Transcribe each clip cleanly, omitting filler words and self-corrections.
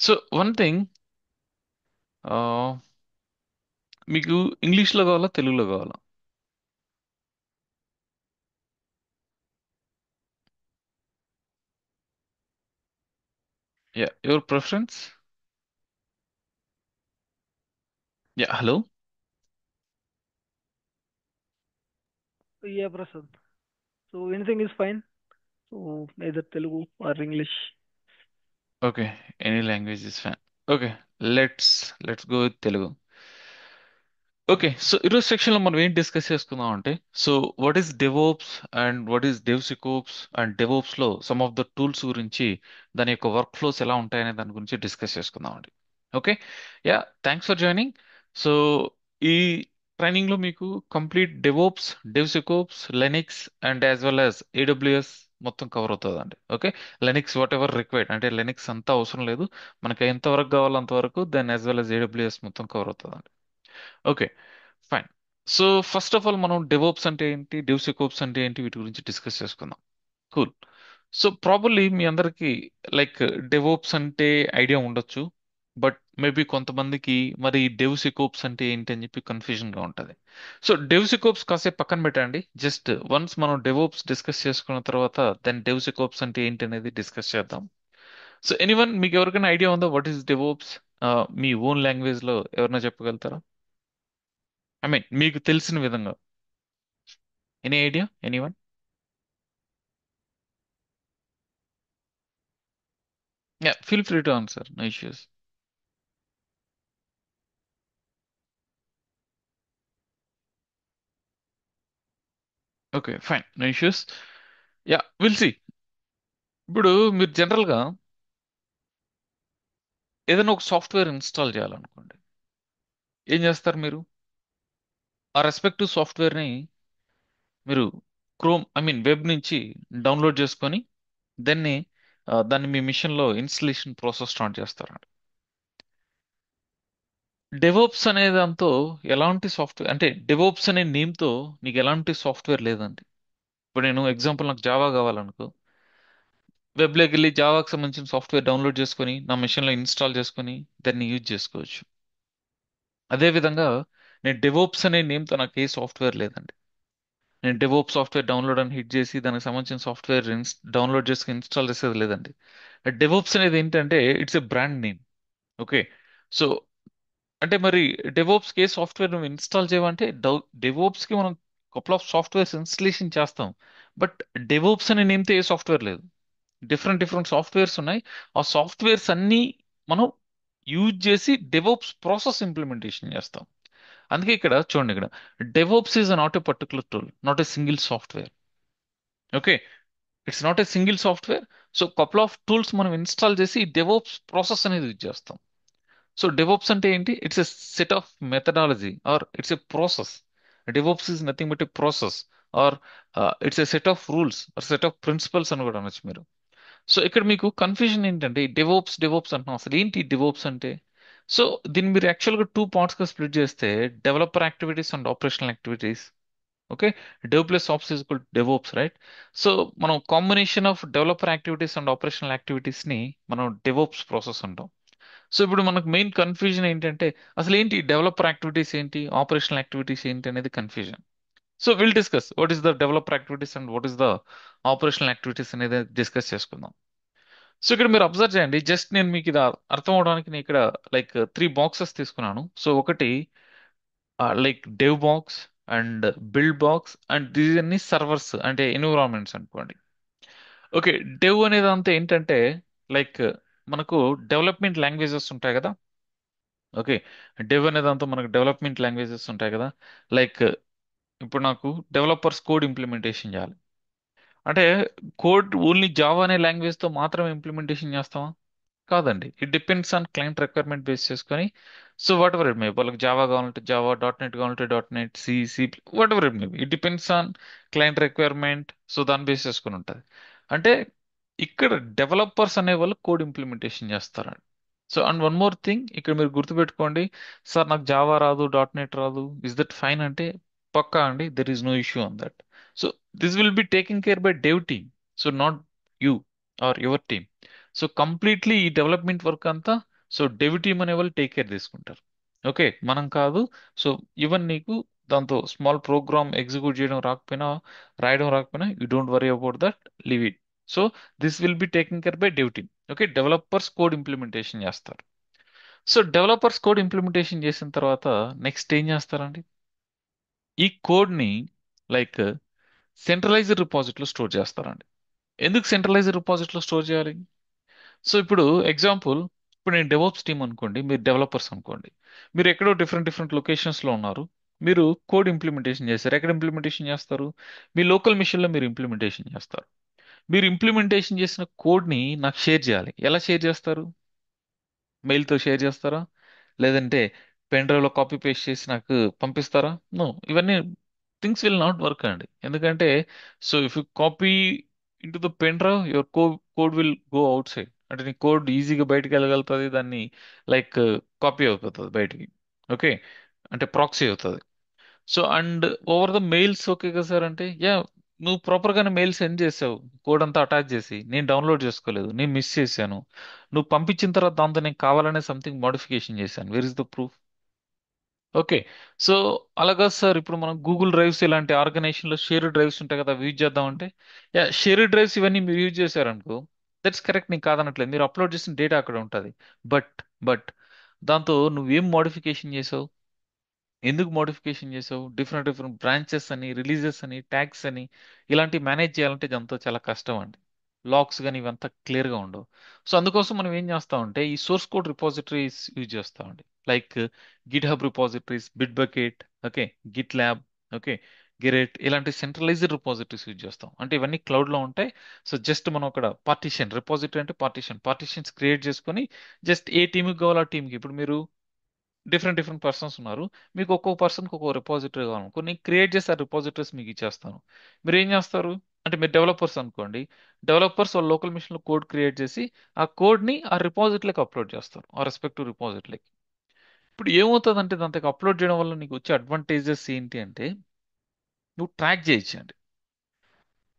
So one thing, మీకు ఇంగ్లీష్లో కావాలా, తెలుగులో కావాలా? Yeah, your preference. Yeah, hello. Yeah, Prasad. So anything is fine. So either Telugu or English. Okay, any language is fine. Okay, let's let's go with Telugu. Okay, so ఈరోజు section లో మనం ఏం discuss చేసుకుందాం అంటే, so what is DevOps and what is DevSecOps and DevOps లో some of the tools గురించి, దాని యొక్క వర్క్ ఫ్లోస్ ఎలా ఉంటాయనే దాని గురించి డిస్కస్ చేసుకుందాం అండి. Okay. Yeah, thanks for joining. So ఈ ట్రైనింగ్ లో మీకు complete DevOps, DevSecOps, Linux and as well as AWS మొత్తం కవర్ అవుతుంది అండి. Okay. Linux whatever required, అంటే లెనిక్స్ అంతా అవసరం లేదు, మనకి ఎంతవరకు కావాలో అంతవరకు, then as well as AWS మొత్తం కవర్ అవుతుంది. Okay, fine. So first of all మనం డెవోప్స్ అంటే ఏంటి, డెవ్సికోప్స్ అంటే ఏంటి, వీటి గురించి డిస్కస్ చేసుకుందాం. కూల్. సో ప్రాబబ్లీ మీ అందరికి లైక్ డెవోప్స్ అంటే ఐడియా ఉండొచ్చు, బట్ మేబీ కొంతమందికి మరి డెవ్సికోప్స్ అంటే ఏంటి అని చెప్పి కన్ఫ్యూజన్ గా ఉంటది. సో డెవ్సికోప్స్ కాసేపు పక్కన పెట్టండి, జస్ట్ వన్స్ మనం డెవోప్స్ డిస్కస్ చేసుకున్న తర్వాత దెన్ డెవ్సికోప్స్ అంటే ఏంటి అనేది డిస్కస్ చేద్దాం. సో ఎనీవన్, మీకు ఎవరికైనా ఐడియా ఉందా వాట్ ఈస్ డెవోప్స్? మీ ఓన్ లాంగ్వేజ్ లో ఎవరైనా చెప్పగలుగుతారా? ఐ మీన్ మీకు తెలిసిన విధంగా. Any idea, anyone? Yeah, feel free to answer, no issues. Okay, fine, no issues. Yeah, will see. ఇప్పుడు మీరు జనరల్ గా ఏదైనా ఒక సాఫ్ట్వేర్ ఇన్స్టాల్ చేయాలనుకోండి, ఏం చేస్తారు మీరు? ఆ రెస్పెక్టివ్ సాఫ్ట్వేర్ ని మీరు క్రోమ్, ఐ మీన్ వెబ్ నుంచి డౌన్లోడ్ చేసుకొని దాన్ని దాన్ని మీ మిషన్ లో ఇన్స్టలేషన్ ప్రాసెస్ స్టార్ట్ చేస్తారండి. డెవోప్స్ అనే దాంతో ఎలాంటి సాఫ్ట్వేర్, అంటే డెవోప్స్ అనే నేమ్ తో నీకు ఎలాంటి సాఫ్ట్వేర్ లేదండి. ఇప్పుడు నేను ఎగ్జాంపుల్, నాకు జావా కావాలనుకో, వెబ్ లోకి వెళ్ళి జావాకి సంబంధించిన సాఫ్ట్వేర్ డౌన్లోడ్ చేసుకొని నా మెషిన్ లో ఇన్స్టాల్ చేసుకొని దాన్ని యూజ్ చేసుకోవచ్చు. అదే విధంగా నేను డెవోప్స్ అనే నేమ్ తో నాకు ఏ సాఫ్ట్వేర్ లేదండి. నేను డెవోప్ సాఫ్ట్వేర్ డౌన్లోడ్ అని హిట్ చేసి దానికి సంబంధించిన సాఫ్ట్వేర్ డౌన్లోడ్ చేసుకుని ఇన్స్టాల్ చేసేది లేదండి. డెవోప్స్ అనేది ఏంటంటే it's a brand name. Okay. So అంటే మరి డెవోప్స్ కి ఏ సాఫ్ట్వేర్ నువ్వు ఇన్స్టాల్ చేయమంటే, డెవోప్స్ కి మనం కపుల్ ఆఫ్ సాఫ్ట్వేర్స్ ఇన్స్టలేషన్ చేస్తాం, బట్ డెవోప్స్ అనే నేమ్ తో ఏ సాఫ్ట్వేర్ లేదు. డిఫరెంట్ డిఫరెంట్ సాఫ్ట్వేర్స్ ఉన్నాయి. ఆ సాఫ్ట్వేర్స్ అన్ని మనం యూజ్ చేసి డెవోప్స్ ప్రాసెస్ ఇంప్లిమెంటేషన్ చేస్తాం. అందుకే ఇక్కడ చూడండి, ఇక్కడ DevOps is not a particular tool, not a single software. Okay, it's not a single software. So couple of tools మనం ఇన్స్టాల్ చేసి డెవోప్స్ ప్రాసెస్ అనేది యూజ్ చేస్తాం. సో డెవోప్స్ అంటే ఏంటి? It's a set of methodology or it's a process. DevOps is nothing but a process, or it's a set of rules or set of principles అని కూడా అనొచ్చు మీరు. సో ఇక్కడ మీకు కన్ఫ్యూజన్ ఏంటంటే, డెవోప్స్ డెవోప్స్ అంటున్నాం, అసలు ఏంటి డెవోప్స్ అంటే? సో దీన్ని మీరు యాక్చువల్గా టూ పార్ట్స్ గా స్ప్లిట్ చేస్తే, developer activities and operational activities. Okay. Dev plus ops is equal DevOps, right? So మనం combination of developer activities and operational activities ని మనం డెవోప్స్ ప్రాసెస్ అంటాం. సో ఇప్పుడు మనకు మెయిన్ కన్ఫ్యూజన్ ఏంటంటే, అసలు ఏంటి డెవలపర్ యాక్టివిటీస్ ఏంటి, ఆపరేషనల్ యాక్టివిటీస్ ఏంటి అనేది confusion. So will discuss what is the developer activities and what is the operational activities అనేది డిస్కస్ చేసుకుందాం. సో ఇక్కడ మీరు అబ్జర్వ్ చేయండి, జస్ట్ నేను మీకు ఇది అర్థం అవడానికి నేను ఇక్కడ లైక్ త్రీ బాక్సెస్ తీసుకున్నాను. సో ఒకటి like dev box and build box and these అన్ని సర్వర్స్ అంటే ఎన్విరాన్మెంట్స్ అనుకోండి. ఓకే. డెవ్ అనేది అంతా ఏంటంటే, లైక్ మనకు డెవలప్మెంట్ లాంగ్వేజెస్ ఉంటాయి కదా. ఓకే. డెవ్ అనేది అంతా మనకు డెవలప్మెంట్ లాంగ్వేజెస్ ఉంటాయి కదా. లైక్ ఇప్పుడు నాకు డెవలపర్స్ కోడ్ ఇంప్లిమెంటేషన్ చేయాలి అంటే, కోడ్ ఓన్లీ జావా అనే లాంగ్వేజ్ తో మాత్రమే ఇంప్లిమెంటేషన్ చేస్తామా? కాదండి. It depends on client requirement base చేసుకొని. So whatever it may, వాళ్ళకి జావా కావాలంటే జావా, డాట్ నెట్ కావాలంటే dot net, C whatever it may, it depends on client requirement. So దాన్ని బేస్ చేసుకుని ఉంటుంది. అంటే ఇక్కడ డెవలపర్స్ అనే వాళ్ళు కోడ్ ఇంప్లిమెంటేషన్ చేస్తారండి. So and one more thing ఇక్కడ మీరు గుర్తుపెట్టుకోండి, సార్ నాకు జావా రాదు, డాట్ నెట్ రాదు, ఇస్ దట్ ఫైన్ అంటే, పక్కా అండి, there is no issue on that. So this will be taking care by dev team, so not you or your team. So completely ఈ డెవలప్మెంట్ వర్క్ అంతా so dev team అనే వాళ్ళు take care తీసుకుంటారు. Okay, మనం కాదు. So even నీకు దాంతో small programme execute చేయడం రాకపోయినా, రాయడం రాకపోయినా, you don't worry about that, leave it. So this will be taking care by dev team. Okay, developers code implementation చేస్తారు. సో డెవలపర్స్ కోడ్ ఇంప్లిమెంటేషన్ చేసిన తర్వాత నెక్స్ట్ ఏం చేస్తారండి? ఈ కోడ్ ని లైక్ సెంట్రలైజ్డ్ రిపాజిటరీలో స్టోర్ చేస్తారండి. ఎందుకు సెంట్రలైజ్డ్ రిపాజిటరీలో స్టోర్ చేయాలి? సో ఇప్పుడు ఎగ్జాంపుల్, ఇప్పుడు నేను డెవోప్స్ టీమ్ అనుకోండి, మీరు డెవలపర్స్ అనుకోండి. మీరు ఎక్కడో డిఫరెంట్ డిఫరెంట్ లొకేషన్స్ లో ఉన్నారు. మీరు కోడ్ ఇంప్లిమెంటేషన్ చేస్తారు. ఎక్కడ ఇంప్లిమెంటేషన్ చేస్తారు? మీ లోకల్ మిషన్ లో మీరు ఇంప్లిమెంటేషన్ చేస్తారు. మీరు ఇంప్లిమెంటేషన్ చేసిన కోడ్ ని నాకు షేర్ చేయాలి. ఎలా షేర్ చేస్తారు? మెయిల్తో షేర్ చేస్తారా? లేదంటే పెన్ డ్రైవ్ లో కాపీ పేస్ట్ చేసి నాకు పంపిస్తారా? నో, ఇవన్నీ థింగ్స్ విల్ నాట్ వర్క్ అండి. ఎందుకంటే so if you copy in to the pen drive, your code will go out side. అంటే నీ కోడ్ ఈజీగా బయటికి వెళ్ళగలుగుతుంది. దాన్ని లైక్ కాపీ అయిపోతుంది బయటికి. ఓకే, అంటే ప్రాక్సీ అవుతుంది. So and over the mails okay కదా సార్ అంటే, యా, నువ్వు ప్రాపర్ గానే మెయిల్ సెండ్ చేసావు. కోడ్ అంతా అటాచ్ చేసి నేను డౌన్లోడ్ చేసుకోలేదు, నేను మిస్ చేశాను. నువ్వు పంపించిన తర్వాత దాంతో నేను కావాలనే సంథింగ్ మోడిఫికేషన్ చేశాను. Where is the proof? Okay. So అలాగా సార్, ఇప్పుడు మనం గూగుల్ డ్రైవ్స్ ఇలాంటి ఆర్గనైజేషన్ లో షేర్ డ్రైవ్స్ ఉంటాయి కదా, అవి యూజ్ చేద్దామంటే, యా, షేర్ డ్రైవ్స్ ఇవన్నీ మీరు యూజ్ చేశారనుకో, దట్స్ కరెక్ట్, నేను కాదనట్లేదు. మీరు అప్లోడ్ చేసిన డేటా అక్కడ ఉంటుంది. బట్ బట్ దాంతో నువ్వేం మోడిఫికేషన్ చేసావు? ఎందుకు మోడిఫికేషన్ చేసావు? డిఫరెంట్ డిఫరెంట్ బ్రాంచెస్ అని, రిలీజెస్ అని, ట్యాగ్స్ అని, ఇలాంటి మేనేజ్ చేయాలంటే ఇదంతా చాలా కష్టం అండి. లాక్స్ కానీ ఇవంతా క్లియర్ గా ఉండవు. సో అందుకోసం మనం ఏం చేస్తామంటే ఈ సోర్స్ కోడ్ రిపాజిటరీస్ యూజ్ చేస్తామండి. Like GitHub repositories, Bitbucket, okay, GitLab, okay, Gerrit, ఇలాంటి సెంట్రలైజ్డ్ రిపాజిటరీస్ యూజ్ చేస్తాం. అంటే ఇవన్నీ క్లౌడ్ లో ఉంటాయి. సో జస్ట్ మనం అక్కడ పార్టీషన్, రిపాజిటరీ అంటే పార్టీషన్స్ క్రియేట్ చేసుకొని, జస్ట్ ఏ టీంకి కావాలో ఆ టీంకి, ఇప్పుడు మీరు డిఫరెంట్ డిఫరెంట్ పర్సన్స్ ఉన్నారు. మీకు ఒక్కొక్క పర్సన్కి ఒక్కొక్క రిపాజిటరీ కావాలి. కొన్ని క్రియేట్ చేసి ఆ రిపాజిటరీస్ మీకు ఇచ్చేస్తాను. మీరు ఏం చేస్తారు? అంటే మీరు డెవలపర్స్ అనుకోండి. డెవలపర్స్ వాళ్ళ లోకల్ మిషన్లో కోడ్ క్రియేట్ చేసి ఆ కోడ్ని ఆ రిపాజిటరీకి అప్లోడ్ చేస్తారు, ఆ రెస్పెక్టివ్ రిపాజిటరీకి. ఇప్పుడు ఏమవుతుందంటే దాంతో అప్లోడ్ చేయడం వల్ల నీకు వచ్చే అడ్వాంటేజెస్ ఏంటి అంటే, నువ్వు ట్రాక్ చేయొచ్చండి.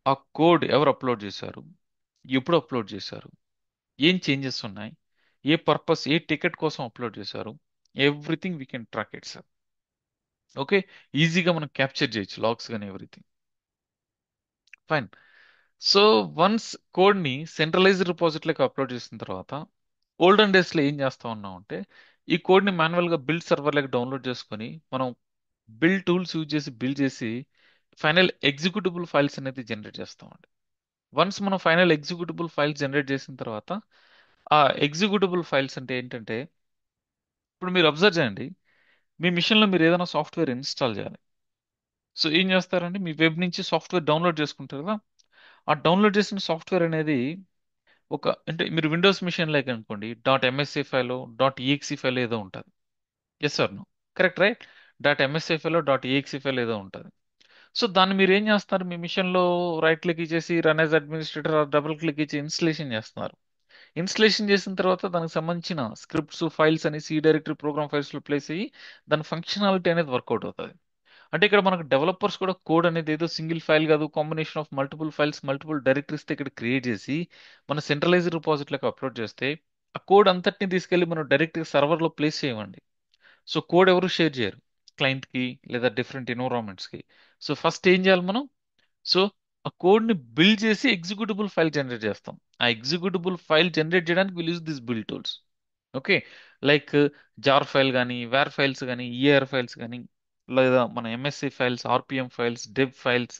ఆ కోడ్ ఎవరు అప్లోడ్ చేశారు, ఎప్పుడు అప్లోడ్ చేశారు, ఏం చేంజెస్ ఉన్నాయి, ఏ పర్పస్, ఏ టికెట్ కోసం అప్లోడ్ చేశారు, everything we can track it sir. Okay, ఈజీగా మనం క్యాప్చర్ చేయొచ్చు లాగ్స్ కానీ everything. Fine. So once code ని సెంట్రలైజ్డ్ రిపాజిటరీకి అప్లోడ్ చేసిన తర్వాత, ఓల్డెన్ డేస్ లో ఏం చేస్తా ఉన్నాం అంటే, ఈ కోడ్ ని మాన్యువల్ గా బిల్డ్ సర్వర్ లకి డౌన్లోడ్ చేసుకొని మనం బిల్డ్ టూల్స్ యూజ్ చేసి బిల్డ్ చేసి ఫైనల్ ఎగ్జిక్యూటబుల్ ఫైల్స్ అనేది జనరేట్ చేస్తామండి. వన్స్ మనం ఫైనల్ ఎగ్జిక్యూటబుల్ ఫైల్స్ జనరేట్ చేసిన తర్వాత, ఆ ఎగ్జిక్యూటబుల్ ఫైల్స్ అంటే ఏంటంటే, ఇప్పుడు మీరు అబ్జర్వ్ చేయండి, మీ మిషన్ లో మీరు ఏదైనా సాఫ్ట్వేర్ ఇన్స్టాల్ చేయాలి. సో ఏం చేస్తారంటే, మీ వెబ్ నుంచి సాఫ్ట్వేర్ డౌన్లోడ్ చేసుకుంటారు కదా, ఆ డౌన్లోడ్ చేసిన సాఫ్ట్వేర్ అనేది ఒక, అంటే మీరు విండోస్ మిషన్ లైక్ అనుకోండి, dot MSC file, dot EXE file ఏదో ఉంటుంది. Yes sir, no, correct right? Dot MSC file, dot EXE file ఏదో ఉంటుంది. సో దాన్ని మీరు ఏం చేస్తారు? మీ మిషన్ లో రైట్ క్లిక్ ఇచ్చేసి run as administrator double click ఇచ్చి ఇన్స్టలేషన్ చేస్తున్నారు. ఇన్స్టలేషన్ చేసిన తర్వాత దానికి సంబంధించిన స్క్రిప్ట్స్, ఫైల్స్ అని సి డైరెక్టరీ ప్రోగ్రామ్ ఫైల్స్ లో ప్లేస్ అయ్యి దాని ఫంక్షనాలిటీ అనేది వర్కౌట్ అవుతుంది. అంటే ఇక్కడ మనకు డెవలపర్స్ కూడా కోడ్ అనేది ఏదో సింగిల్ ఫైల్ కాదు, combination of multiple files, multiple directories ఇక్కడ క్రియేట్ చేసి మన సెంట్రలైజ్డ్ రిపాజిటరీకి అప్లోడ్ చేస్తే, ఆ కోడ్ అంతటిని తీసుకెళ్లి మనం డైరెక్ట్ సర్వర్ లో ప్లేస్ చేయమండి. సో కోడ్ ఎవరు షేర్ చేయరు, క్లయింట్ కి లేదా డిఫరెంట్ ఎన్విరాన్మెంట్స్ కి. సో ఫస్ట్ ఏం చేయాలి మనం? సో ఆ కోడ్ ని బిల్డ్ చేసి ఎగ్జిక్యూటబుల్ ఫైల్ జనరేట్ చేస్తాం. ఆ ఎగ్జిక్యూటబుల్ ఫైల్ జనరేట్ చేయడానికి will use this build tools. Okay, like jar file కానీ, వేర్ ఫైల్స్ కానీ, ఈఆర్ ఫైల్స్ కానీ, లేదా మన MSC files, RPM files, deb files.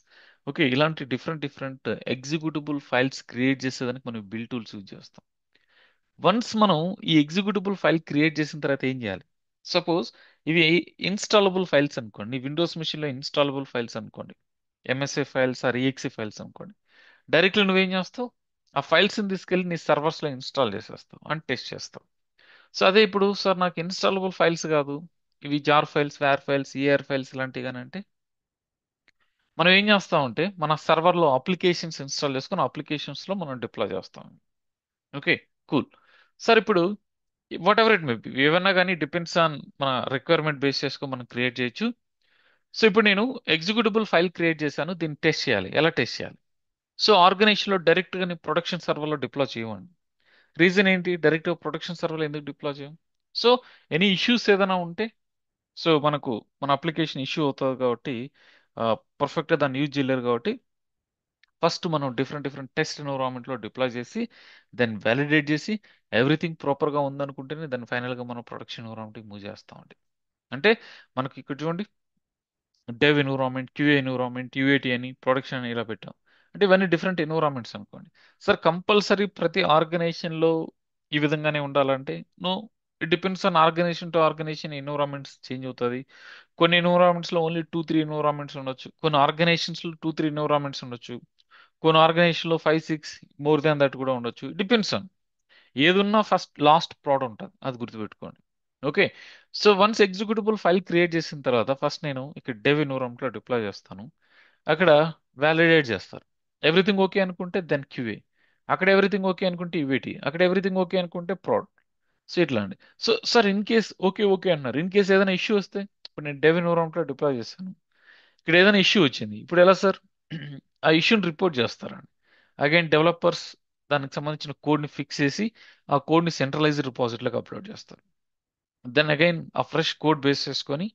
Okay, ఇలాంటి different different executable files create చేసేదానికి మనం బిల్డ్ టూల్స్ యూజ్ చేస్తాం. వన్స్ మనం ఈ ఎగ్జిక్యూటబుల్ ఫైల్ క్రియేట్ చేసిన తర్వాత ఏం చేయాలి? సపోజ్ ఇవి ఇన్స్టాలబుల్ ఫైల్స్ అనుకోండి, విండోస్ మిషన్ లో ఇన్స్టాలబుల్ ఫైల్స్ అనుకోండి, MSA files or EXE files అనుకోండి. డైరెక్ట్లీ నువ్వేం చేస్తావు? ఆ ఫైల్స్ ని తీసుకెళ్లి నీ సర్వర్స్ లో ఇన్స్టాల్ చేసేస్తావు అండ్ టెస్ట్ చేస్తావు. సో అదే ఇప్పుడు సార్ నాకు ఇన్స్టాలబుల్ ఫైల్స్ కాదు, ఇవి jar files, war files, EAR files ఇలాంటివి కానీ అంటే, మనం ఏం చేస్తామంటే మన సర్వర్లో అప్లికేషన్స్ ఇన్స్టాల్ చేసుకుని అప్లికేషన్స్ లో మనం డిప్లాయ్ చేస్తాం. Okay, cool. సార్ ఇప్పుడు what ever it may B, ఏమన్నా కానీ డిపెండ్స్ ఆన్ మన రిక్వైర్మెంట్ బేస్ చేసుకొని మనం క్రియేట్ చేయొచ్చు. సో ఇప్పుడు నేను ఎగ్జిక్యూటబుల్ ఫైల్ క్రియేట్ చేశాను, దీన్ని టెస్ట్ చేయాలి. ఎలా టెస్ట్ చేయాలి? సో ఆర్గనైజేషన్ లో డైరెక్ట్ గా ప్రొడక్షన్ సర్వర్ లో డిప్లాయ్ చేయమండి. రీజన్ ఏంటి? డైరెక్ట్ ప్రొడక్షన్ సర్వర్లో ఎందుకు డిప్లాయ్ చేయం? సో ఎనీ ఇష్యూస్ ఏదైనా ఉంటే, సో మనకు మన అప్లికేషన్ ఇష్యూ అవుతుంది కాబట్టి పర్ఫెక్ట్గా దాన్ని యూజ్ చేయలేరు కాబట్టి ఫస్ట్ మనం డిఫరెంట్ డిఫరెంట్ టెస్ట్ ఎన్విరాన్మెంట్లో డిప్లాయ్ చేసి దాన్ని వ్యాలిడేట్ చేసి ఎవ్రీథింగ్ ప్రాపర్గా ఉందనుకుంటేనే దాన్ని ఫైనల్గా మనం ప్రొడక్షన్ ఎన్విరాన్మెంట్కి మూవ్ చేస్తామండి. అంటే మనకి ఇక్కడ చూడండి, dev environment, QA environment, UAT అని, ప్రొడక్షన్ అని ఇలా పెట్టాం. అంటే ఇవన్నీ డిఫరెంట్ ఎన్విరాన్మెంట్స్ అనుకోండి. సార్ కంపల్సరీ ప్రతి ఆర్గనైజేషన్లో ఈ విధంగానే ఉండాలంటే no. It depends on organisation to organisation, environments change అవుతుంది. కొన్ని ఎన్విరాన్మెంట్స్ లో ఓన్లీ 2-3 ఎన్విరాన్మెంట్స్ ఉండొచ్చు, కొన్ని ఆర్గనైజేషన్స్ లో 2-3 ఎన్విరాన్మెంట్స్ ఉండొచ్చు, కొన్ని ఆర్గనైజేషన్ లో 5-6 మోర్ దాన్ దట్ కూడా ఉండొచ్చు. డిపెండ్స్ ఆన్ ఏదున్నా ఫస్ట్ లాస్ట్ ప్రోడక్ట్ ఉంటుంది, అది గుర్తుపెట్టుకోండి. Okay. So once executable file create చేసిన తర్వాత ఫస్ట్ నేను ఇక్కడ డెవ్ ఎన్విరాన్మెంట్ లో డిప్లాయ్ చేస్తాను. అక్కడ వ్యాలిడేట్ చేస్తారు. ఎవ్రీథింగ్ ఓకే అనుకుంటే దెన్ క్యూఏ, అక్కడ ఎవ్రీథింగ్ ఓకే అనుకుంటే యూఏటి, అక్కడ ఎవ్రీథింగ్ ఓకే అనుకుంటే ప్రాడ్. సో ఇట్లా అండి. So sir in case okay okay అన్నారు, ఇన్ కేస్ ఏదైనా ఇష్యూ వస్తే, ఇప్పుడు నేను డెవ్ ఎన్విరాన్మెంట్ లో డిప్లాయ్ చేస్తాను, ఇక్కడ ఏదైనా ఇష్యూ వచ్చింది, ఇప్పుడు ఎలా సార్? ఆ ఇష్యూని రిపోర్ట్ చేస్తారండి. అగైన్ డెవలపర్స్ దానికి సంబంధించిన కోడ్ని ఫిక్స్ చేసి ఆ కోడ్ని సెంట్రలైజ్డ్ రిపాజిటరీలోకి అప్లోడ్ చేస్తారు. దెన్ అగైన్ ఆ ఫ్రెష్ కోడ్ బేస్ చేసుకొని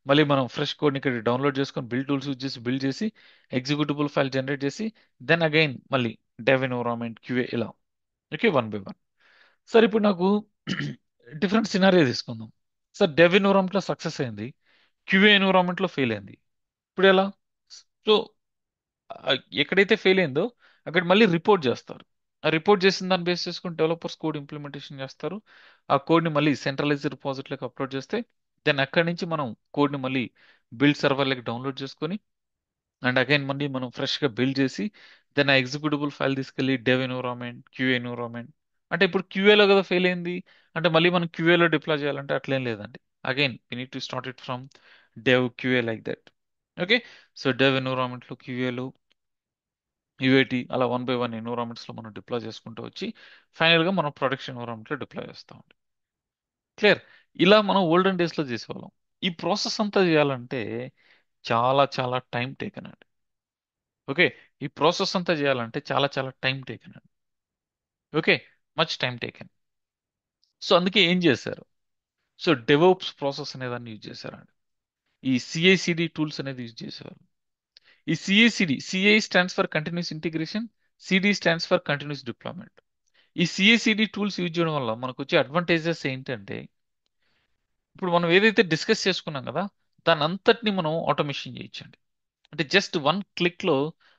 మళ్ళీ మనం ఫ్రెష్ కోడ్ని ఇక్కడ డౌన్లోడ్ చేసుకొని బిల్డ్ టూల్స్ యూజ్ చేసి బిల్డ్ చేసి ఎగ్జిక్యూటబుల్ ఫైల్ జనరేట్ చేసి దెన్ అగైన్ మళ్ళీ డెవ్ ఎన్విరాన్మెంట్ క్యూఏ ఇలా. Okay, one by one. Sir ఇప్పుడు నాకు డిఫరెంట్ సినారియో తీసుకుందాం. సార్ డెవ్ ఎన్విరాన్మెంట్లో సక్సెస్ అయింది, క్యూఏ ఎన్విరాన్మెంట్లో ఫెయిల్ అయింది. ఇప్పుడు ఎలా? సో ఆ, ఎక్కడైతే ఫెయిల్ అయిందో అక్కడ మళ్ళీ రిపోర్ట్ చేస్తారు. ఆ రిపోర్ట్ చేసిన దాన్ని బేస్ చేసుకుని డెవలపర్స్ కోడ్ ఇంప్లిమెంటేషన్ చేస్తారు. ఆ కోడ్ని మళ్ళీ సెంట్రలైజ్డ్ రిపాజిటరీలోకి అప్లోడ్ చేస్తే దెన్ అక్కడి నుంచి మనం కోడ్ని మళ్ళీ బిల్డ్ సర్వర్లోకి డౌన్లోడ్ చేసుకొని అండ్ అగైన్ మళ్ళీ మనం ఫ్రెష్గా బిల్డ్ చేసి దెన్ ఆ ఎగ్జిక్యూటబుల్ ఫైల్ తీసుకెళ్ళి డెవ్ ఎన్విరాన్మెంట్, క్యూఏ ఎన్విరాన్మెంట్. అంటే ఇప్పుడు క్యూఏలో కదా ఫెయిల్ అయింది, అంటే మళ్ళీ మనం క్యూఏలో డిప్లాయ్ చేయాలంటే అట్లేం లేదండి. Again we need to start it from dev QA like that. Okay. So dev ఎన్విరాన్మెంట్లో క్యూఏలో యూఏటి అలా వన్ బై వన్ ఎన్విరాన్మెంట్స్ లో మనం డిప్లాయ్ చేసుకుంటూ వచ్చి ఫైనల్ గా మనం ప్రొడక్షన్ ఎన్విరాన్మెంట్ లో డిప్లాయ్ చేస్తాం. క్లియర్? ఇలా మనం ఓల్డెన్ డేస్ లో చేసేవాళ్ళం. ఈ ప్రాసెస్ అంతా చేయాలంటే చాలా చాలా టైం టేకన్ అండి. ఓకే. ఈ ప్రాసెస్ అంతా చేయాలంటే చాలా చాలా టైం టేకన్ అండి. Okay, much time taken. So అందుకే ఏం చేశారు? సో డెవోప్స్ ప్రాసెస్ అనే దాన్ని యూజ్ చేశారండి. ఈ సిఐసిడి టూల్స్ అనేది యూజ్ చేసేవారు. ఈ CICD, CI stands for continuous integration, CD stands for continuous deployment. ఈ సిఐసిడి టూల్స్ యూజ్ చేయడం వల్ల మనకు వచ్చే అడ్వాంటేజెస్ ఏంటంటే, ఇప్పుడు మనం ఏదైతే డిస్కస్ చేసుకున్నాం కదా, దాని అంతటిని మనం ఆటోమేషన్ చేయొచ్చండి. అంటే జస్ట్ వన్ క్లిక్ లో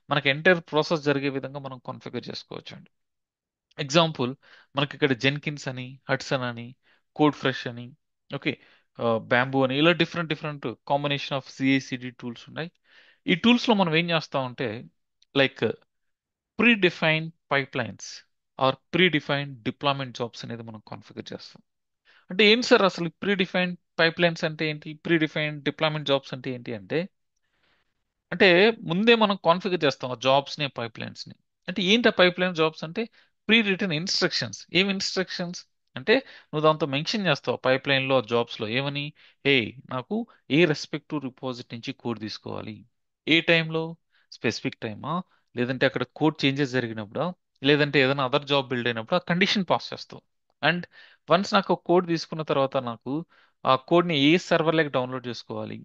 మనకి ఎంటైర్ ప్రాసెస్ జరిగే విధంగా మనం కాన్ఫిగర్ చేసుకోవచ్చు అండి. ఎగ్జాంపుల్, మనకి ఇక్కడ జెన్కిన్స్ అని, హడ్సన్ అని, కోడ్ ఫ్రెష్ అని, ఓకే, బ్యాంబూ అని, ఇలా different different combination of CICD tools ఉన్నాయి. ఈ టూల్స్ లో మనం ఏం చేస్తామంటే like predefined pipelines or predefined deployment jobs అనేది మనం కాన్ఫిగర్ చేస్తాం. అంటే ఏంటి సార్ అసలు ప్రీ డిఫైన్డ్ పైప్లైన్స్ అంటే ఏంటి, ప్రీ డిఫైన్డ్ డిప్లాయ్మెంట్ జాబ్స్ అంటే ఏంటి అంటే, అంటే ముందే మనం కాన్ఫిగర్ చేస్తాం ఆ జాబ్స్ ని, పైప్లైన్స్ ని. అంటే ఏంటి ఆ పైప్లైన్ జాబ్స్ అంటే ప్రీ రిటర్న్ ఇన్స్ట్రక్షన్స్. ఏం ఇన్స్ట్రక్షన్స్ అంటే, నువ్వు దాంతో మెన్షన్ చేస్తావు పైప్లైన్ లో జాబ్స్ లో ఏమని, ఏ నాకు ఏ రెస్పెక్టివ్ రిపోజిట్ నుంచి కోడ్ తీసుకోవాలి, ఏ టైంలో, స్పెసిఫిక్ టైమా, లేదంటే అక్కడ కోడ్ చేంజెస్ జరిగినప్పుడు, లేదంటే ఏదైనా అదర్ జాబ్ బిల్డ్ అయినప్పుడు ఆ కండిషన్ పాస్ చేస్తావు. అండ్ వన్స్ నాకు కోడ్ తీసుకున్న తర్వాత నాకు ఆ కోడ్ని ఏ సర్వర్ లెక్ డౌన్లోడ్ చేసుకోవాలి,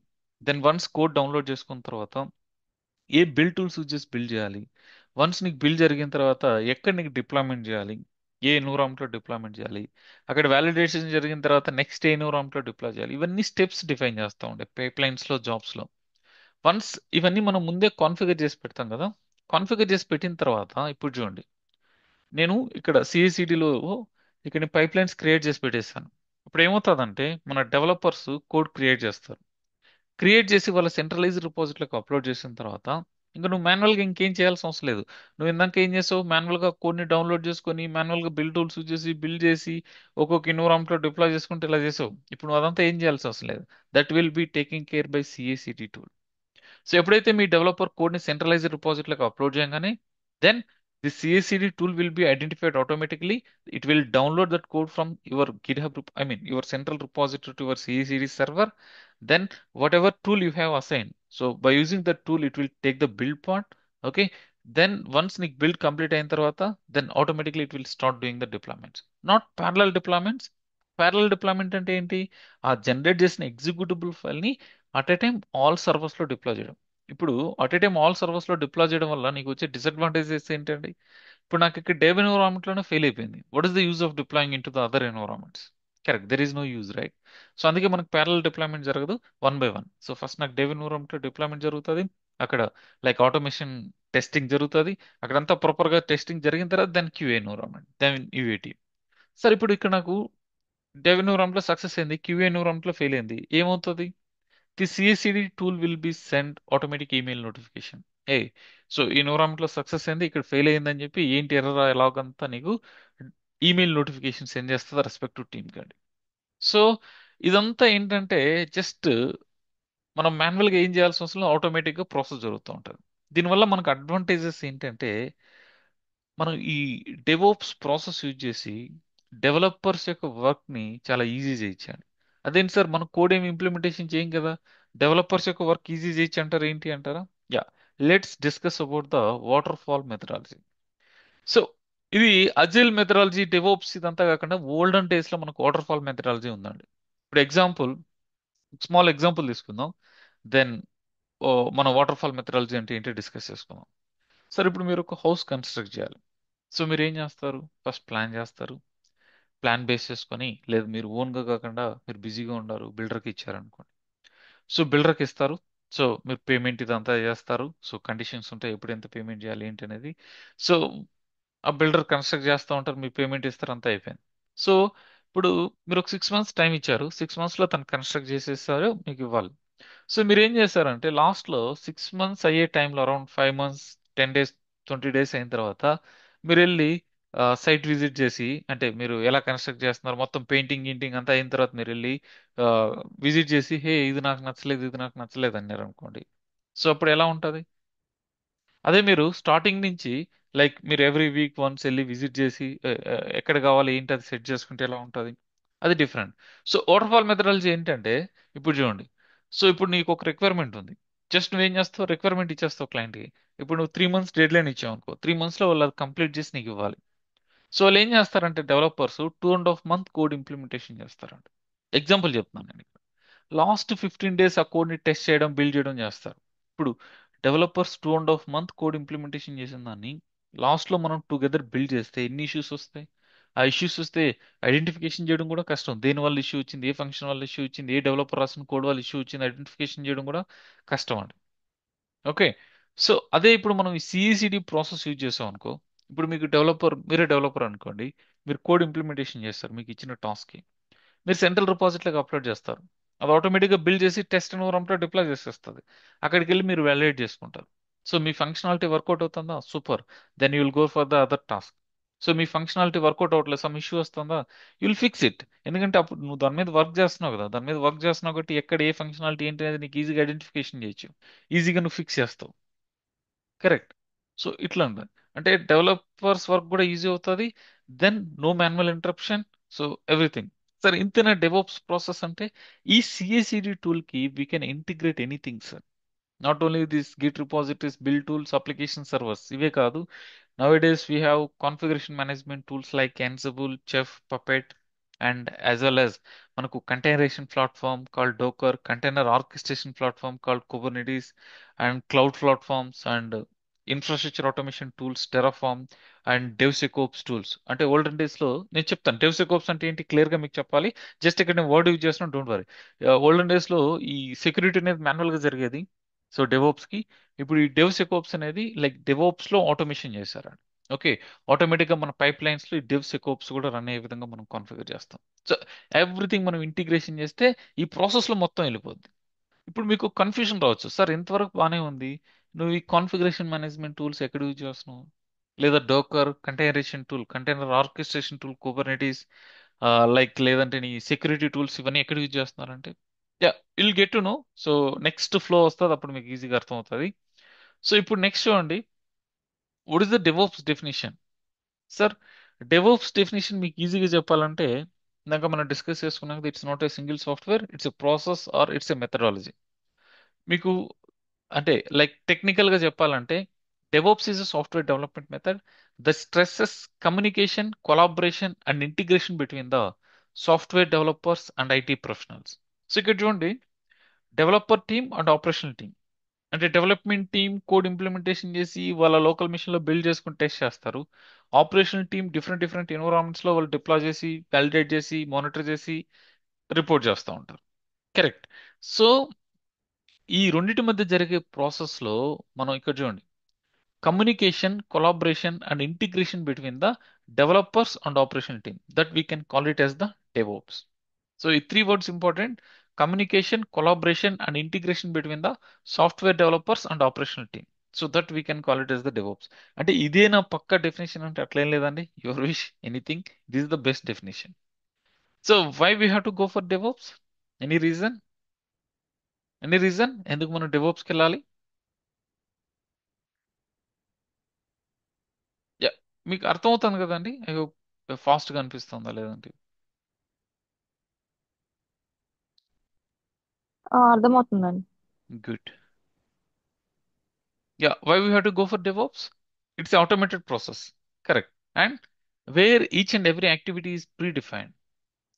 దెన్ వన్స్ కోడ్ డౌన్లోడ్ చేసుకున్న తర్వాత ఏ బిల్డ్ టూల్స్ యూజ్ చేసి బిల్డ్ చేయాలి, వన్స్ నీకు బిల్డ్ జరిగిన తర్వాత ఎక్కడ నీకు డిప్లాయ్మెంట్ చేయాలి, ఏ ఎన్విరాన్మెంట్ లో డిప్లాయ్మెంట్ చేయాలి, అక్కడ వ్యాలిడేషన్ జరిగిన తర్వాత నెక్స్ట్ ఏ ఎన్విరాన్మెంట్ లో డిప్లాయ్ చేయాలి, ఇవన్నీ స్టెప్స్ డిఫైన్ చేస్తూ ఉండే పైప్లైన్స్ లో, జాబ్స్ లో. వన్స్ ఇవన్నీ మనం ముందే కాన్ఫిగర్ చేసి పెడతాం కదా, కాన్ఫిగర్ చేసి పెట్టిన తర్వాత ఇప్పుడు చూడండి, నేను ఇక్కడ సిఐసిడిలో ఇక్కడ పైప్ లైన్స్ క్రియేట్ చేసి పెట్టేస్తాను. ఇప్పుడు ఏమవుతుందంటే మన డెవలపర్స్ కోడ్ క్రియేట్ చేస్తారు. క్రియేట్ చేసి వాళ్ళ సెంట్రలైజ్డ్ రిపోజిటరీకి అప్లోడ్ చేసిన తర్వాత ఇంకా నువ్వు మాన్యువల్గా ఇంకేం చేయాల్సిన అవసరం లేదు. నువ్వు ఇందాక ఏం చేసావు, మాన్యువల్గా కోడ్ని డౌన్లోడ్ చేసుకొని మాన్యువల్గా బిల్డ్ టూల్స్ యూజ్ చేసి బిల్డ్ చేసి ఒక్కొక్క ఎన్విరాన్మెంట్లో డిప్లాయ్ చేసుకుంటే ఇలా చేసావు. ఇప్పుడు నువ్వు అదంతా ఏం చేయాల్సిన అవసరం లేదు. That will be taking care by CICD tool. So ఎప్పుడైతే మీ డెవలపర్ కోడ్ ని సెంట్రలైజ్డ్ రిపోజిటరీలోకి అప్లోడ్ చేయగానే then the CICD tool will be identified automatically. It will download that code from your GitHub, I mean your central repository to your CICD server. Then whatever tool you have assigned, so by using that tool it will take the build part, okay, then once నీకు build complete అయిన తర్వాత then automatically it will start doing the deployments. Not parallel deployments. Parallel deployment అంటే ఏంటి? ఆ generate చేసిన executable file ని at a time all servers లో deploy చేయడం. ఇప్పుడు at a time all servers లో డిప్లాయ్ చేయడం వల్ల నీకు వచ్చే డిసడ్వాంటేజెస్ ఏంటండి? ఇప్పుడు నాకు ఇక్కడ డెవ్ ఎన్విరాన్మెంట్ లోనే ఫెయిల్ అయిపోయింది. What is the use of deploying in to the other environments? Correct, there is no use, right? So అందుకే మనకు ప్యారల్ డిప్లాయ్మెంట్ జరగదు, one by one. So first నాకు డెవ్ ఎన్విరాన్మెంట్ లో డిప్లాయ్మెంట్ జరుగుతుంది, అక్కడ like automation testing జరుగుతుంది, అక్కడంతా proper గా టెస్టింగ్ జరిగిన తర్వాత దాని QA environment, then UAT. Sir ఇప్పుడు ఇక్కడ నాకు డెవ్ ఎన్విరాన్మెంట్ లో సక్సెస్ అయింది, క్యూఏ ఎన్విరాన్మెంట్ లో ఫెయిల్ అయింది, ఏమవుతుంది? The CSCD tool will be send automatic email notification. ఏ, సో ఈ ఎన్విరాన్మెంట్ లో సక్సెస్ అయింది, ఇక్కడ ఫెయిల్ అయిందని చెప్పి ఏంటి ఎర్రర్ ఎలాగంతా నీకు ఈమెయిల్ నోటిఫికేషన్ సెండ్ చేస్తుంది రెస్పెక్టివ్ టీమ్ కండి. సో ఇదంతా ఏంటంటే జస్ట్ మనం మాన్యువల్గా ఏం చేయాల్సిన అవసరం ఆటోమేటిక్గా ప్రాసెస్ జరుగుతూ ఉంటుంది. దీనివల్ల మనకు అడ్వాంటేజెస్ ఏంటంటే మనం ఈ డెవోప్స్ ప్రాసెస్ యూజ్ చేసి డెవలపర్స్ యొక్క వర్క్ ని చాలా ఈజీ చేయించాలి. అదేంటి సార్, మనం కోడ్ ఏమి ఇంప్లిమెంటేషన్ చేయం కదా, డెవలపర్స్ యొక్క వర్క్ ఈజీ చేయొచ్చు అంటారు ఏంటి అంటారా? Yeah, let's discuss about the water fall methodology. So ఇది అజిల్ మెథడాలజీ, డెవోప్స్ ఇదంతా కాకుండా ఓల్డెన్ డేస్ లో మనకు వాటర్ ఫాల్ మెథడాలజీ ఉందండి. ఇప్పుడు ఎగ్జాంపుల్, స్మాల్ ఎగ్జాంపుల్ తీసుకుందాం, దెన్ మన వాటర్ ఫాల్ మెథడాలజీ అంటే ఏంటి డిస్కస్ చేసుకుందాం. సార్ ఇప్పుడు మీరు ఒక హౌస్ కన్స్ట్రక్ట్ చేయాలి. సో మీరు ఏం చేస్తారు? ఫస్ట్ ప్లాన్ చేస్తారు. ప్లాన్ బేస్ చేసుకొని, లేదు మీరు ఓన్గా కాకుండా మీరు బిజీగా ఉన్నారు బిల్డర్కి ఇచ్చారనుకోండి. సో బిల్డర్కి ఇస్తారు. సో మీరు పేమెంట్ ఇదంతా చేస్తారు. సో కండిషన్స్ ఉంటాయి, ఎప్పుడు ఎంత పేమెంట్ చేయాలి ఏంటి అనేది. సో ఆ బిల్డర్ కన్స్ట్రక్ట్ చేస్తూ ఉంటారు, మీ పేమెంట్ ఇస్తారు, అంతా అయిపోయింది. సో ఇప్పుడు మీరు ఒక 6 మంత్స్ టైం ఇచ్చారు, 6 మంత్స్ లో తను కన్స్ట్రక్ట్ చేసేస్తారు, మీకు ఇవ్వాలి. సో మీరు ఏం చేస్తారంటే లాస్ట్ లో 6 మంత్స్ అయ్యే టైంలో అరౌండ్ 5 మంత్స్, 10 డేస్, 20 డేస్ అయిన తర్వాత మీరు వెళ్ళి సైట్ విజిట్ చేసి, అంటే మీరు ఎలా కన్స్ట్రక్ట్ చేస్తున్నారు మొత్తం పెయింటింగ్ గింటింగ్ అంతా అయిన తర్వాత మీరు వెళ్ళి విజిట్ చేసి, హే ఇది నాకు నచ్చలేదు, ఇది నాకు నచ్చలేదు అన్నారు అనుకోండి. సో అప్పుడు ఎలా ఉంటుంది? అదే మీరు స్టార్టింగ్ నుంచి లైక్ మీరు ఎవ్రీ వీక్ వన్స్ వెళ్ళి విజిట్ చేసి ఎక్కడ కావాలి ఏంటి అది సెట్ చేసుకుంటే ఎలా ఉంటుంది? అది different. So water fall methodology ఏంటంటే, ఇప్పుడు చూడండి, సో ఇప్పుడు నీకు ఒక రిక్వైర్మెంట్ ఉంది, జస్ట్ నువ్వేం చేస్తావు, రిక్వైర్మెంట్ ఇచ్చేస్తావు క్లయింట్కి. ఇప్పుడు నువ్వు 3 మంత్స్ డెడ్ లైన్ ఇచ్చావు అనుకో, 3 మంత్స్లో వాళ్ళు అది కంప్లీట్ చేసి నీకు ఇవ్వాలి. సో వాళ్ళు ఏం చేస్తారంటే డెవలపర్స్ 2.5 మంత్ కోడ్ ఇంప్లిమెంటేషన్ చేస్తారంట. ఎగ్జాంపుల్ చెప్తున్నాను నేను. లాస్ట్ 15 డేస్ ఆ కోడ్ని టెస్ట్ చేయడం, బిల్డ్ చేయడం చేస్తారు. ఇప్పుడు డెవలపర్స్ 2.5 మంత్ కోడ్ ఇంప్లిమెంటేషన్ చేసిన దాన్ని లాస్ట్లో మనం టుగెదర్ బిల్డ్ చేస్తే ఎన్ని ఇష్యూస్ వస్తాయి? ఆ ఇష్యూస్ వస్తే ఐడెంటిఫికేషన్ చేయడం కూడా కష్టం, దేని వల్ల ఇష్యూ వచ్చింది, ఏ ఫంక్షన్ వల్ల ఇష్యూ వచ్చింది, ఏ డెవలపర్ రాసిన కోడ్ వల్ల ఇష్యూ వచ్చింది, ఐడెంటిఫికేషన్ చేయడం కూడా కష్టం అండి. ఓకే. సో అదే ఇప్పుడు మనం ఈ సిఈసిడి ప్రాసెస్ యూజ్ చేసాం అనుకో, ఇప్పుడు మీకు డెవలపర్, మీరే డెవలపర్ అనుకోండి, మీరు కోడ్ ఇంప్లిమెంటేషన్ చేస్తారు మీకు ఇచ్చిన టాస్క్, మీరు సెంట్రల్ రిపాజిటరీకి అప్లోడ్ చేస్తారు, అది ఆటోమేటిక్గా బిల్డ్ చేసి టెస్ట్ ఎన్విరాన్మెంట్లో డిప్లాయ్ చేసేస్తుంది. అక్కడికి వెళ్ళి మీరు వ్యాలిడేట్ చేసుకుంటారు. సో మీ ఫంక్షనాలిటీ వర్కౌట్ అవుతుందా, super, then you will go for the other task. So మీ ఫంక్షనాలిటీ వర్కౌట్ అవ్వట్లేదు, సమ్ ఇష్యూ వస్తుందా, యూ విల్ ఫిక్స్ ఇట్. ఎందుకంటే అప్పుడు నువ్వు దాని మీద వర్క్ చేస్తున్నావు కదా, దాని మీద వర్క్ చేస్తున్నావు కాబట్టి ఎక్కడ ఏ ఫంక్షనాలిటీ ఏంటి అనేది నీకు ఈజీగా ఐడెంటిఫికేషన్ చేయొచ్చు, ఈజీగా నువ్వు ఫిక్స్ చేస్తావు. కరెక్ట్. సో ఇట్లా ఉంటుంది, అంటే డెవలపర్స్ వర్క్ కూడా ఈజీ అవుతుంది, then no manual interruption. So everything. Sir ఇంతేనా డెవోప్స్ ప్రాసెస్ అంటే? ఈ సిఏసిడి టూల్ కి we can integrate anything sir. Not only this git repositories, build tools, application servers, ఇవే కాదు. Nowadays we have configuration management tools like Ansible, Chef, Puppet, and as well as మనకు containerization platform called Docker, container orchestration platform called Kubernetes, and cloud platforms and infrastructure automation tools Terraform and DevSecOps tools. అంటే olden days లో నేను చెప్తాను DevSecOps అంటే ఏంటి clear గా మీకు చెప్పాలి. జస్ట్ ఇక్కడ నేను వర్డ్ యూజ్ చేస్తున్నా, డోంట్ వరీ. ఓల్డెన్ డేస్ లో ఈ సెక్యూరిటీ అనేది మాన్యువల్ గా జరిగేది, సో డెవోప్స్ కి. ఇప్పుడు ఈ డెవ్ సెకోప్స్ అనేది లైక్ డెవోప్స్ లో ఆటోమేషన్ చేశారండి. ఓకే. ఆటోమేటిక్ గా మన పైప్ లైన్స్ లో ఈ డెవ్ సెకోప్స్ కూడా రన్ అయ్యే విధంగా మనం కాన్ఫిగర్ చేస్తాం. సో ఎవ్రీథింగ్ మనం ఇంటిగ్రేషన్ చేస్తే ఈ ప్రాసెస్ లో మొత్తం వెళ్ళిపోద్ది. ఇప్పుడు మీకు కన్ఫ్యూజన్ రావచ్చు, సార్ ఇంతవరకు బాగానే ఉంది, నువ్వు ఈ కాన్ఫిగరేషన్ మేనేజ్మెంట్ టూల్స్ ఎక్కడ యూజ్ చేస్తున్నావు, లేదా Docker containerization tool, container orchestration tool, Kubernetes, like లేదంటే నీ సెక్యూరిటీ టూల్స్ ఇవన్నీ ఎక్కడ యూజ్ చేస్తున్నారంటే, yeah, will get to know. So next flow వస్తుంది, అప్పుడు మీకు ఈజీగా అర్థమవుతుంది. సో ఇప్పుడు నెక్స్ట్ చూడండి, what is the DevOps definition? Sir DevOps definition మీకు ఈజీగా చెప్పాలంటే, ఇందాక మనం డిస్కస్ చేసుకున్నాక it's not a single software, it's a process or it's a methodology. మీకు అంటే లైక్ టెక్నికల్ గా చెప్పాలంటే DevOps is a software development method that stresses communication, collaboration, and integration between the software developers and IT professionals. So ఇక్కడ చూడండి, developer team and operational team. అంటే development team code implementation చేసి వాళ్ళ local machine లో build చేసుకుని test చేస్తారు. Operational team different different environments లో వాళ్ళు డిప్లాయ్ చేసి, వాలిడేట్ చేసి, మానిటర్ చేసి, రిపోర్ట్ చేస్తూ ఉంటారు. కరెక్ట్. సో ఈ రెండింటి మధ్య జరిగే ప్రాసెస్ లో మనం ఇక్కడ చూడండి, communication, collaboration and integration between the developers and operational team, that we can call it as the DevOps. So ఈ three words important: communication, collaboration and integration between the software developers and operational team. So that we can call it as the DevOps. అంటే ఇదే నా పక్క definition అంటే అట్లేం లేదండి. Your wish, anything, this is the best definition. So why we have to go for DevOps? Any reason? Any reason ఎందుకు మనం డెవోప్స్కి వెళ్ళాలి? యా, మీకు అర్థమవుతుంది కదండి? ఐ హోప్ ఫాస్ట్గా అనిపిస్తుందా లేదంటే? అర్థమవుతుందండి. Good. Yeah, why we have to go for DevOps? It's an automated process, correct? And where each and every activity is predefined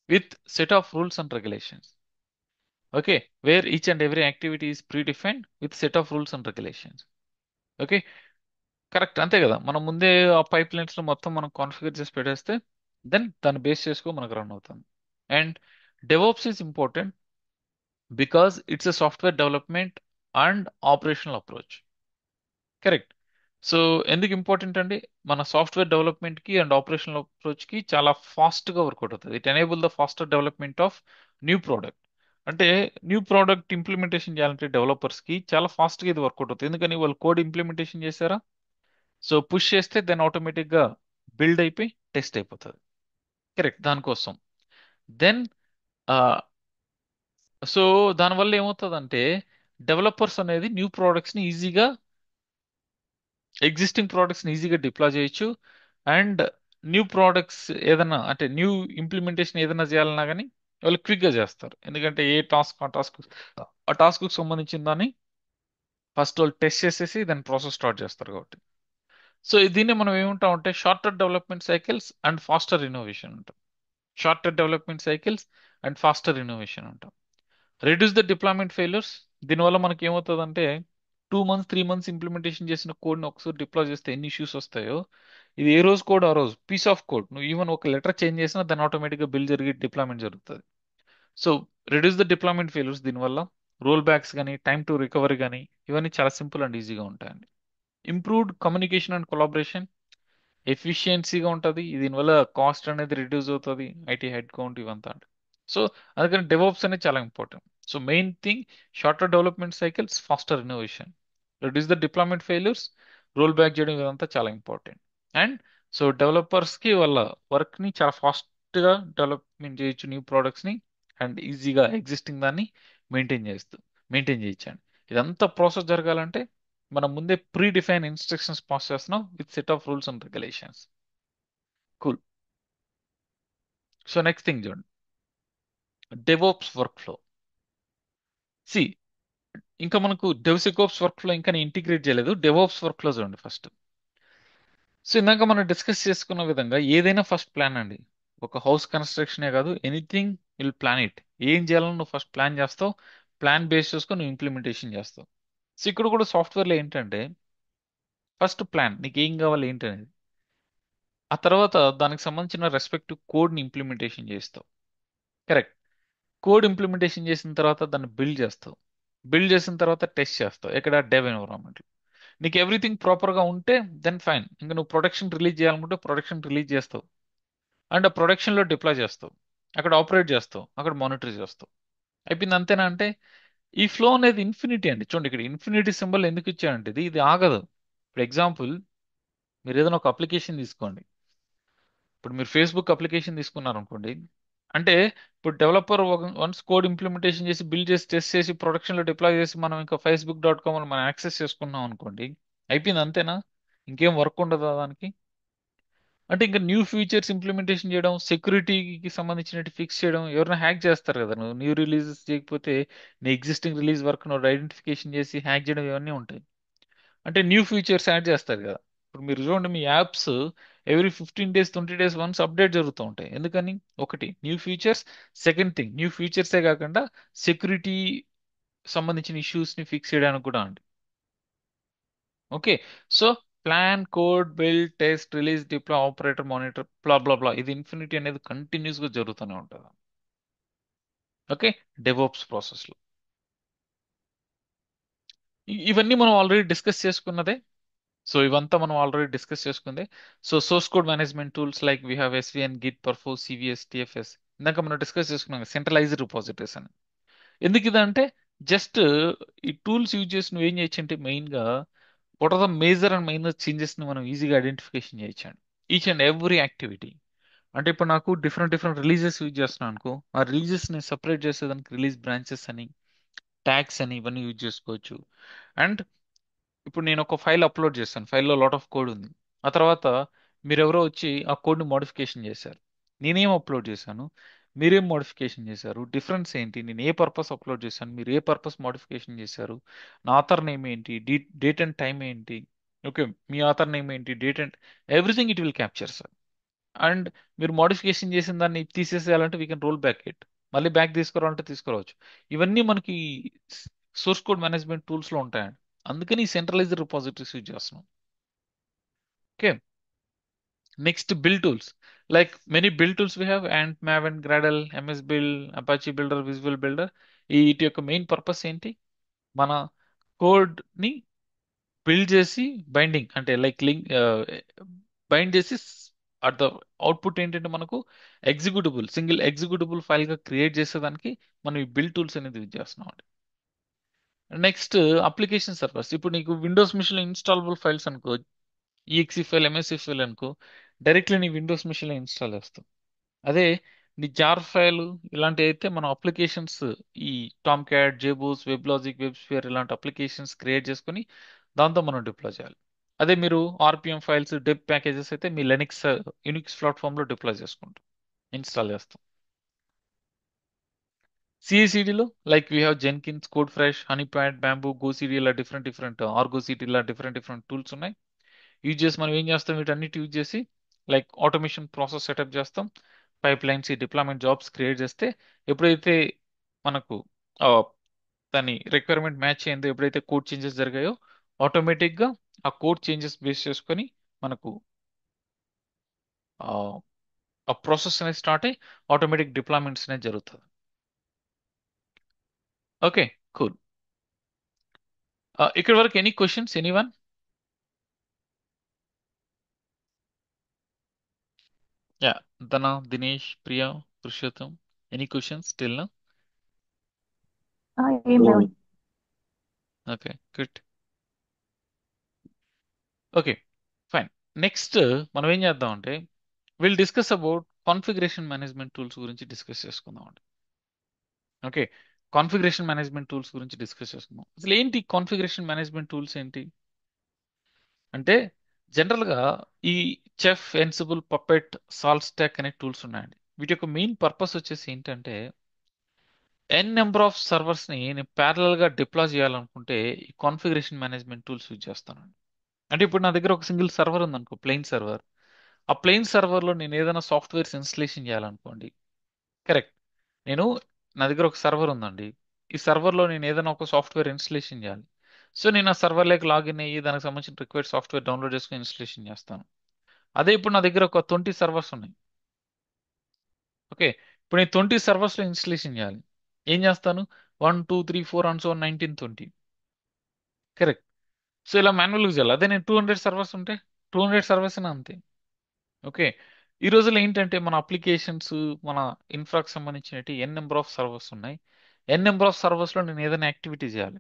with set of rules and regulations. Okay, where each and every activity is predefined with set of rules and regulations. Okay, correct, అంతే కదా. మనం ముందే ఆ pipe lines లో మొత్తం మనం configure చేసి పెట్టేస్తే దెన్ దాన్ని బేస్ చేసుకో మనకు రన్ అవుతుంది. And DevOps is important because it's a software development and operational approach. Correct. So ఎందుకు ఇంపార్టెంట్ అండి? మన సాఫ్ట్వేర్ డెవలప్మెంట్ కి అండ్ ఆపరేషనల్ అప్రోచ్ కి చాలా ఫాస్ట్ గా వర్కౌట్ అవుతుంది. It enable the faster development of new product. అంటే న్యూ ప్రోడక్ట్ ఇంప్లిమెంటేషన్ చేయాలంటే డెవలపర్స్ కి చాలా ఫాస్ట్ గా ఇది వర్కౌట్ అవుతుంది. ఎందుకని వాళ్ళు కోడ్ ఇంప్లిమెంటేషన్ చేశారా, సో పుష్ చేస్తే దెన్ ఆటోమేటిక్ గా బిల్డ్ అయిపోయి టెస్ట్ అయిపోతుంది. కరెక్ట్, దానికోసం. దెన్ సో దానివల్ల ఏమవుతుందంటే డెవలపర్స్ అనేది న్యూ ప్రోడక్ట్స్ ని ఈజీగా, ఎగ్జిస్టింగ్ ప్రోడక్ట్స్ని ఈజీగా డిప్లాయ్ చేయొచ్చు. అండ్ న్యూ ప్రోడక్ట్స్ ఏదైనా అంటే న్యూ ఇంప్లిమెంటేషన్ ఏదైనా చేయాలన్నా కానీ వాళ్ళు క్విక్గా చేస్తారు. ఎందుకంటే ఏ టాస్క్ ఆ టాస్క్ సంబంధించిన దాన్ని ఫస్ట్ వాళ్ళు టెస్ట్ చేసేసి దాని ప్రాసెస్ స్టార్ట్ చేస్తారు కాబట్టి. సో దీన్ని మనం ఏమంటాం అంటే shorter development cycles and faster innovation అంటాం. Shorter development cycles and faster innovation అంటాం. Reduce the deployment failures. దీనివల్ల మనకి ఏమవుతుందంటే 2 months 3 months ఇంప్లిమెంటేషన్ చేసిన కోడ్ని ఒకసారి డిప్లాయ్ చేస్తే ఎన్ని ఇష్యూస్ వస్తాయో, ఇది ఏ రోజు కోడ్ ఆ రోజు పీస్ ఆఫ్ కోడ్ నువ్వు ఈవెన్ ఒక లెటర్ చేంజ్ చేసినా దాని ఆటోమేటిక్గా బిల్ జరిగి డిప్లాయ్మెంట్ జరుగుతుంది. So reduce the deployment failures. దీనివల్ల రోల్ బ్యాక్స్ కానీ టైమ్ టు రికవరీ కానీ ఇవన్నీ చాలా సింపుల్ అండ్ ఈజీగా ఉంటాయండి. ఇంప్రూవ్డ్ కమ్యూనికేషన్ అండ్ కొలాబరేషన్, ఎఫిషియన్సీగా ఉంటుంది. దీనివల్ల కాస్ట్ అనేది రిడ్యూస్ అవుతుంది, ఐటీ హెడ్ కౌంట్ ఇవంతా అంటే. సో అందుకని డెవలప్స్ అనేది చాలా important. So main thing shorter development cycles, faster innovation, reduce the deployment failures, roll back చేయడం ఇదంతా చాలా ఇంపార్టెంట్. అండ్ సో డెవలపర్స్కి వాళ్ళ వర్క్ని చాలా ఫాస్ట్గా డెవలప్మెంట్ చేయొచ్చు న్యూ ప్రోడక్ట్స్ని, అండ్ ఈజీగా ఎగ్జిస్టింగ్ దాన్ని మెయింటైన్ చేస్తూ మెయింటైన్ చేయొచ్చండి. ఇదంతా ప్రాసెస్ జరగాలంటే మనం ముందే ప్రీ డిఫైన్ ఇన్స్ట్రక్షన్స్ పాస్ చేస్తున్నాం with set of rules and regulations. Cool. So next thing చూడండి, డెవోప్స్ వర్క్ ఫ్లో. సి, ఇంకా మనకు డెవ్సికోప్స్ వర్క్ ఫ్లో ఇంకా నేను ఇంటిగ్రేట్ చేయలేదు. డెవోప్స్ వర్క్ ఫ్లో చూడండి ఫస్ట్. సో ఇందాక మనం డిస్కస్ చేసుకున్న విధంగా ఏదైనా ఫస్ట్ ప్లాన్ అండి. ఒక హౌస్ కన్స్ట్రక్షనే కాదు, ఎనీథింగ్ విల్ ప్లాన్ ఇట్. ఏం చేయాలని నువ్వు ఫస్ట్ ప్లాన్ చేస్తావు, ప్లాన్ బేస్ చేసుకొని నువ్వు ఇంప్లిమెంటేషన్ చేస్తావు. సో ఇక్కడ కూడా సాఫ్ట్వేర్లో ఏంటంటే ఫస్ట్ ప్లాన్ నీకు ఏం కావాలి ఏంటి అనేది, ఆ తర్వాత దానికి సంబంధించిన రెస్పెక్టివ్ కోడ్ని ఇంప్లిమెంటేషన్ చేస్తావు. కరెక్ట్. కోడ్ ఇంప్లిమెంటేషన్ చేసిన తర్వాత దాన్ని బిల్డ్ చేస్తావు. బిల్డ్ చేసిన తర్వాత టెస్ట్ చేస్తావు ఎక్కడ, డెవ్ ఎన్విరాన్మెంట్. నీకు ఎవ్రీథింగ్ ప్రాపర్గా ఉంటే దెన్ ఫైన్. ఇంకా నువ్వు ప్రొడక్షన్ రిలీజ్ చేయాలనుకుంటే ప్రొడక్షన్ రిలీజ్ చేస్తావు, అండ్ ఆ ప్రొడక్షన్లో డిప్లాయ్ చేస్తావు, అక్కడ ఆపరేట్ చేస్తావు, అక్కడ మానిటర్ చేస్తావు. అయిపోయింది, అంతేనా అంటే ఈ ఫ్లో అనేది ఇన్ఫినిటీ అండి. చూడండి ఇక్కడ ఇన్ఫినిటీ సింబల్ ఎందుకు ఇచ్చానంటే ఇది ఆగదు. ఇప్పుడు ఎగ్జాంపుల్, మీరు ఏదైనా ఒక అప్లికేషన్ తీసుకోండి. ఇప్పుడు మీరు ఫేస్బుక్ అప్లికేషన్ తీసుకున్నారు అనుకోండి, అంటే ఇప్పుడు డెవలపర్ వన్స్ కోడ్ ఇంప్లిమెంటేషన్ చేసి బిల్డ్ చేసి టెస్ట్ చేసి ప్రొడక్షన్లో డిప్లాయ్ చేసి మనం ఇంకా facebook.com అని మనం యాక్సెస్ చేసుకున్నాం అనుకోండి, అయిపోయింది, అంతేనా? ఇంకేం వర్క్ ఉండదా దానికి? అంటే ఇంకా న్యూ ఫీచర్స్ ఇంప్లిమెంటేషన్ చేయడం, సెక్యూరిటీకి సంబంధించినట్టు ఫిక్స్ చేయడం, ఎవరైనా హ్యాక్ చేస్తారు కదా, నువ్వు న్యూ రిలీజెస్ చేయకపోతే నీ ఎగ్జిస్టింగ్ రిలీజ్ వర్క్ నువ్వు ఐడెంటిఫికేషన్ చేసి హ్యాక్ చేయడం ఇవన్నీ ఉంటాయి. అంటే న్యూ ఫీచర్స్ యాడ్ చేస్తారు కదా. ఇప్పుడు మీరు చూడండి మీ apps every 15 days 20 days once update జరుగుతూ ఉంటాయి. ఎందుకని? ఒకటి new features, second thing new ఫీచర్సే కాకుండా సెక్యూరిటీ సంబంధించిన ఇష్యూస్ ని ఫిక్స్ చేయడానికి కూడా అండి. Okay. So plan, code, build, test, release, deploy, operator, monitor, bla bla bla, ఇది ఇన్ఫినిటీ అనేది కంటిన్యూస్ గా జరుగుతూనే ఉంటుంది. ఓకే. డెవోప్స్ ప్రాసెస్ లో ఇవన్నీ మనం ఆల్రెడీ డిస్కస్ చేసుకున్నదే. సో ఇవంతా మనం ఆల్రెడీ డిస్కస్ చేసుకుంది. So source code management tools like we have SVN, Git, Perforce, CVS, TFS. ఇందాక మనం డిస్కస్ చేసుకున్నాం సెంట్రలైజ్డ్ రిపాజిటరీస్ అని. ఎందుకు ఇదంటే జస్ట్ ఈ టూల్స్ యూజ్ చేసి నువ్వు ఏం చేయొచ్చు అంటే మెయిన్ గా what are the major and minor changes ని మనం ఈజీగా ఐడెంటిఫికేషన్ చేయొచ్చండి. Each and every activity. అంటే ఇప్పుడు నాకు డిఫరెంట్ డిఫరెంట్ రిలీజెస్ యూజ్ చేస్తున్నాను అనుకో, ఆ రిలీజెస్ ని సెపరేట్ చేసేదానికి రిలీజ్ బ్రాంచెస్ అని, ట్యాగ్స్ అని ఇవన్నీ యూజ్ చేసుకోవచ్చు. అండ్ ఇప్పుడు నేను ఒక ఫైల్ అప్లోడ్ చేస్తాను, ఫైల్లో లాట్ ఆఫ్ కోడ్ ఉంది. ఆ తర్వాత మీరెవరో వచ్చి ఆ కోడ్ని మోడిఫికేషన్ చేశారు. నేనేం అప్లోడ్ చేశాను, మీరేం మోడిఫికేషన్ చేశారు, డిఫరెన్స్ ఏంటి, నేను ఏ పర్పస్ అప్లోడ్ చేశాను, మీరు ఏ పర్పస్ మోడిఫికేషన్ చేశారు, నా ఆథర్ నేమ్ ఏంటి, డేట్ అండ్ టైం ఏంటి, ఓకే, మీ ఆథర్ నేమ్ ఏంటి, date and everything it will capture sir. And మీరు మోడిఫికేషన్ చేసిన దాన్ని తీసేసేయాలంటే we can roll back it. మళ్ళీ బ్యాక్ తీసుకురావాలంటే తీసుకురావచ్చు. ఇవన్నీ మనకి సోర్స్ కోడ్ మేనేజ్మెంట్ టూల్స్ లో ఉంటాయండి. అందుకని సెంట్రలైజ్డ్ రిపాజిటరీస్ యూజ్ చేస్తున్నాం. Okay. Next build tools. Like many build tools we have and Maven, గ్రాడల్, MS build, Apache builder, visual builder. వీటి యొక్క మెయిన్ పర్పస్ ఏంటి? మన కోడ్ ని బిల్డ్ చేసి బైండింగ్ అంటే లైక్ లింక్ బైండ్ చేసి అట్ ద అవుట్పుట్ ఏంటంటే మనకు ఎగ్జిక్యూటబుల్, సింగిల్ ఎగ్జిక్యూటబుల్ ఫైల్ గా క్రియేట్ చేసేదానికి మనం ఈ బిల్డ్ టూల్స్ అనేది యూజ్ చేస్తున్నాం అండి. Next application servers. ఇప్పుడు నీకు విండోస్ మిషన్ లో ఇన్స్టాలబుల్ ఫైల్స్ అనుకో, ఈఎక్సి ఫైల్, ఎంఎస్సి ఫైల్ అనుకో, డైరెక్ట్లీ నీ విండోస్ మిషన్ లో ఇన్స్టాల్ చేస్తాం. అదే నీ జార్ ఫైల్ ఇలాంటి అయితే మనం అప్లికేషన్స్, ఈ Tomcat, JBoss, WebLogic, WebSphere ఇలాంటి అప్లికేషన్స్ క్రియేట్ చేసుకొని దాంతో మనం డిప్లాయ్ చేయాలి. అదే మీరు ఆర్పిఎం ఫైల్స్, డెబ్ ప్యాకేజెస్ అయితే మీ లెనిక్స్ యూనిక్స్ ప్లాట్ఫామ్ లో డిప్లాయ్ చేసుకుంటాం, ఇన్స్టాల్ చేస్తాం. సిఐసిడిలో like we have Jenkins, Codefresh, honey pad, Bamboo, GoCD ఇలా డిఫరెంట్ డిఫరెంట్, ఆర్గోసిటీ ఇలా డిఫరెంట్ డిఫరెంట్ టూల్స్ ఉన్నాయి. యూజ్ చేసి మనం ఏం చేస్తాం, వీటన్నిటి యూజ్ చేసి లైక్ ఆటోమేషన్ ప్రాసెస్ సెటప్ చేస్తాం. పైప్ లైన్స్, ఈ డిప్లాయ్మెంట్ జాబ్స్ క్రియేట్ చేస్తే ఎప్పుడైతే మనకు ఆ, దాని రిక్వైర్మెంట్ మ్యాచ్ అయిందో, ఎప్పుడైతే కోడ్ చేంజెస్ జరిగాయో ఆటోమేటిక్గా ఆ కోడ్ చేంజెస్ బేస్ చేసుకొని మనకు ఆ ఆ ప్రాసెస్ అనేది స్టార్ట్ అయ్యి ఆటోమేటిక్ డిప్లాయ్మెంట్స్ అనేది జరుగుతుంది. ఓకే. కూల్. ఇక్కడ వరకు ఎనీ క్వశ్చన్స్ ఎనీవన్? యా. ధన, Dinesh, Priya, Purushottam, any questions still? ఏం లేవు. Okay, good. Okay, fine. Next మనం ఏం చేద్దాం అంటే will discuss about configuration management tools గురించి డిస్కస్ చేసుకుందాం అండి. ఓకే. కాన్ఫిగరేషన్ మేనేజ్మెంట్ టూల్స్ గురించి డిస్కస్ చేసుకుందాం. అసలు ఏంటి కాన్ఫిగరేషన్ మేనేజ్మెంట్ టూల్స్ ఏంటి అంటే జనరల్గా ఈ చెఫ్, ఎన్సిబుల్, పప్పెట్, సాల్ట్ స్టాక్ అనే టూల్స్ ఉన్నాయండి. వీటి యొక్క మెయిన్ పర్పస్ వచ్చేసి ఏంటంటే ఎన్ నెంబర్ ఆఫ్ సర్వర్స్ ని నేను ప్యారలల్ గా డిప్లాయ్ చేయాలనుకుంటే ఈ కాన్ఫిగరేషన్ మేనేజ్మెంట్ టూల్స్ యూజ్ చేస్తానండి. అంటే ఇప్పుడు నా దగ్గర ఒక సింగిల్ సర్వర్ ఉందనుకో, ప్లెయిన్ సర్వర్. ఆ ప్లెయిన్ సర్వర్ లో నేను ఏదైనా సాఫ్ట్వేర్స్ ఇన్స్టలేషన్ చేయాలనుకోండి. కరెక్ట్. నేను నా దగ్గర ఒక సర్వర్ ఉందండి. ఈ సర్వర్ లో నేను ఏదైనా ఒక సాఫ్ట్వేర్ ఇన్స్టలేషన్ చేయాలి. సో నేను ఆ సర్వర్ లేక లాగిన్ అయ్యి దానికి సంబంధించిన రిక్వైర్డ్ సాఫ్ట్వేర్ డౌన్లోడ్ చేసుకుని ఇన్స్టలేషన్ చేస్తాను. అదే ఇప్పుడు నా దగ్గర ఒక 20 సర్వర్స్ ఉన్నాయి. ఓకే. ఇప్పుడు నేను 20 సర్వర్స్ లో ఇన్స్టలేషన్ చేయాలి. ఏం చేస్తాను? 1 2 3 4 అండ్ సో 19 20. కరెక్ట్. సో ఇలా మాన్యువల్గా చేయాలి. అదే నేను 200 సర్వర్స్ ఉంటే 200 సర్వర్స్ అంతే. ఓకే. ఈ రోజుల్లో ఏంటంటే మన అప్లికేషన్స్, మన ఇన్ఫ్రాకి సంబంధించినవి ఎన్ నెంబర్ ఆఫ్ సర్వర్స్ ఉన్నాయి. ఎన్ నెంబర్ ఆఫ్ సర్వర్స్ లో నేను ఏదైనా యాక్టివిటీ చేయాలి.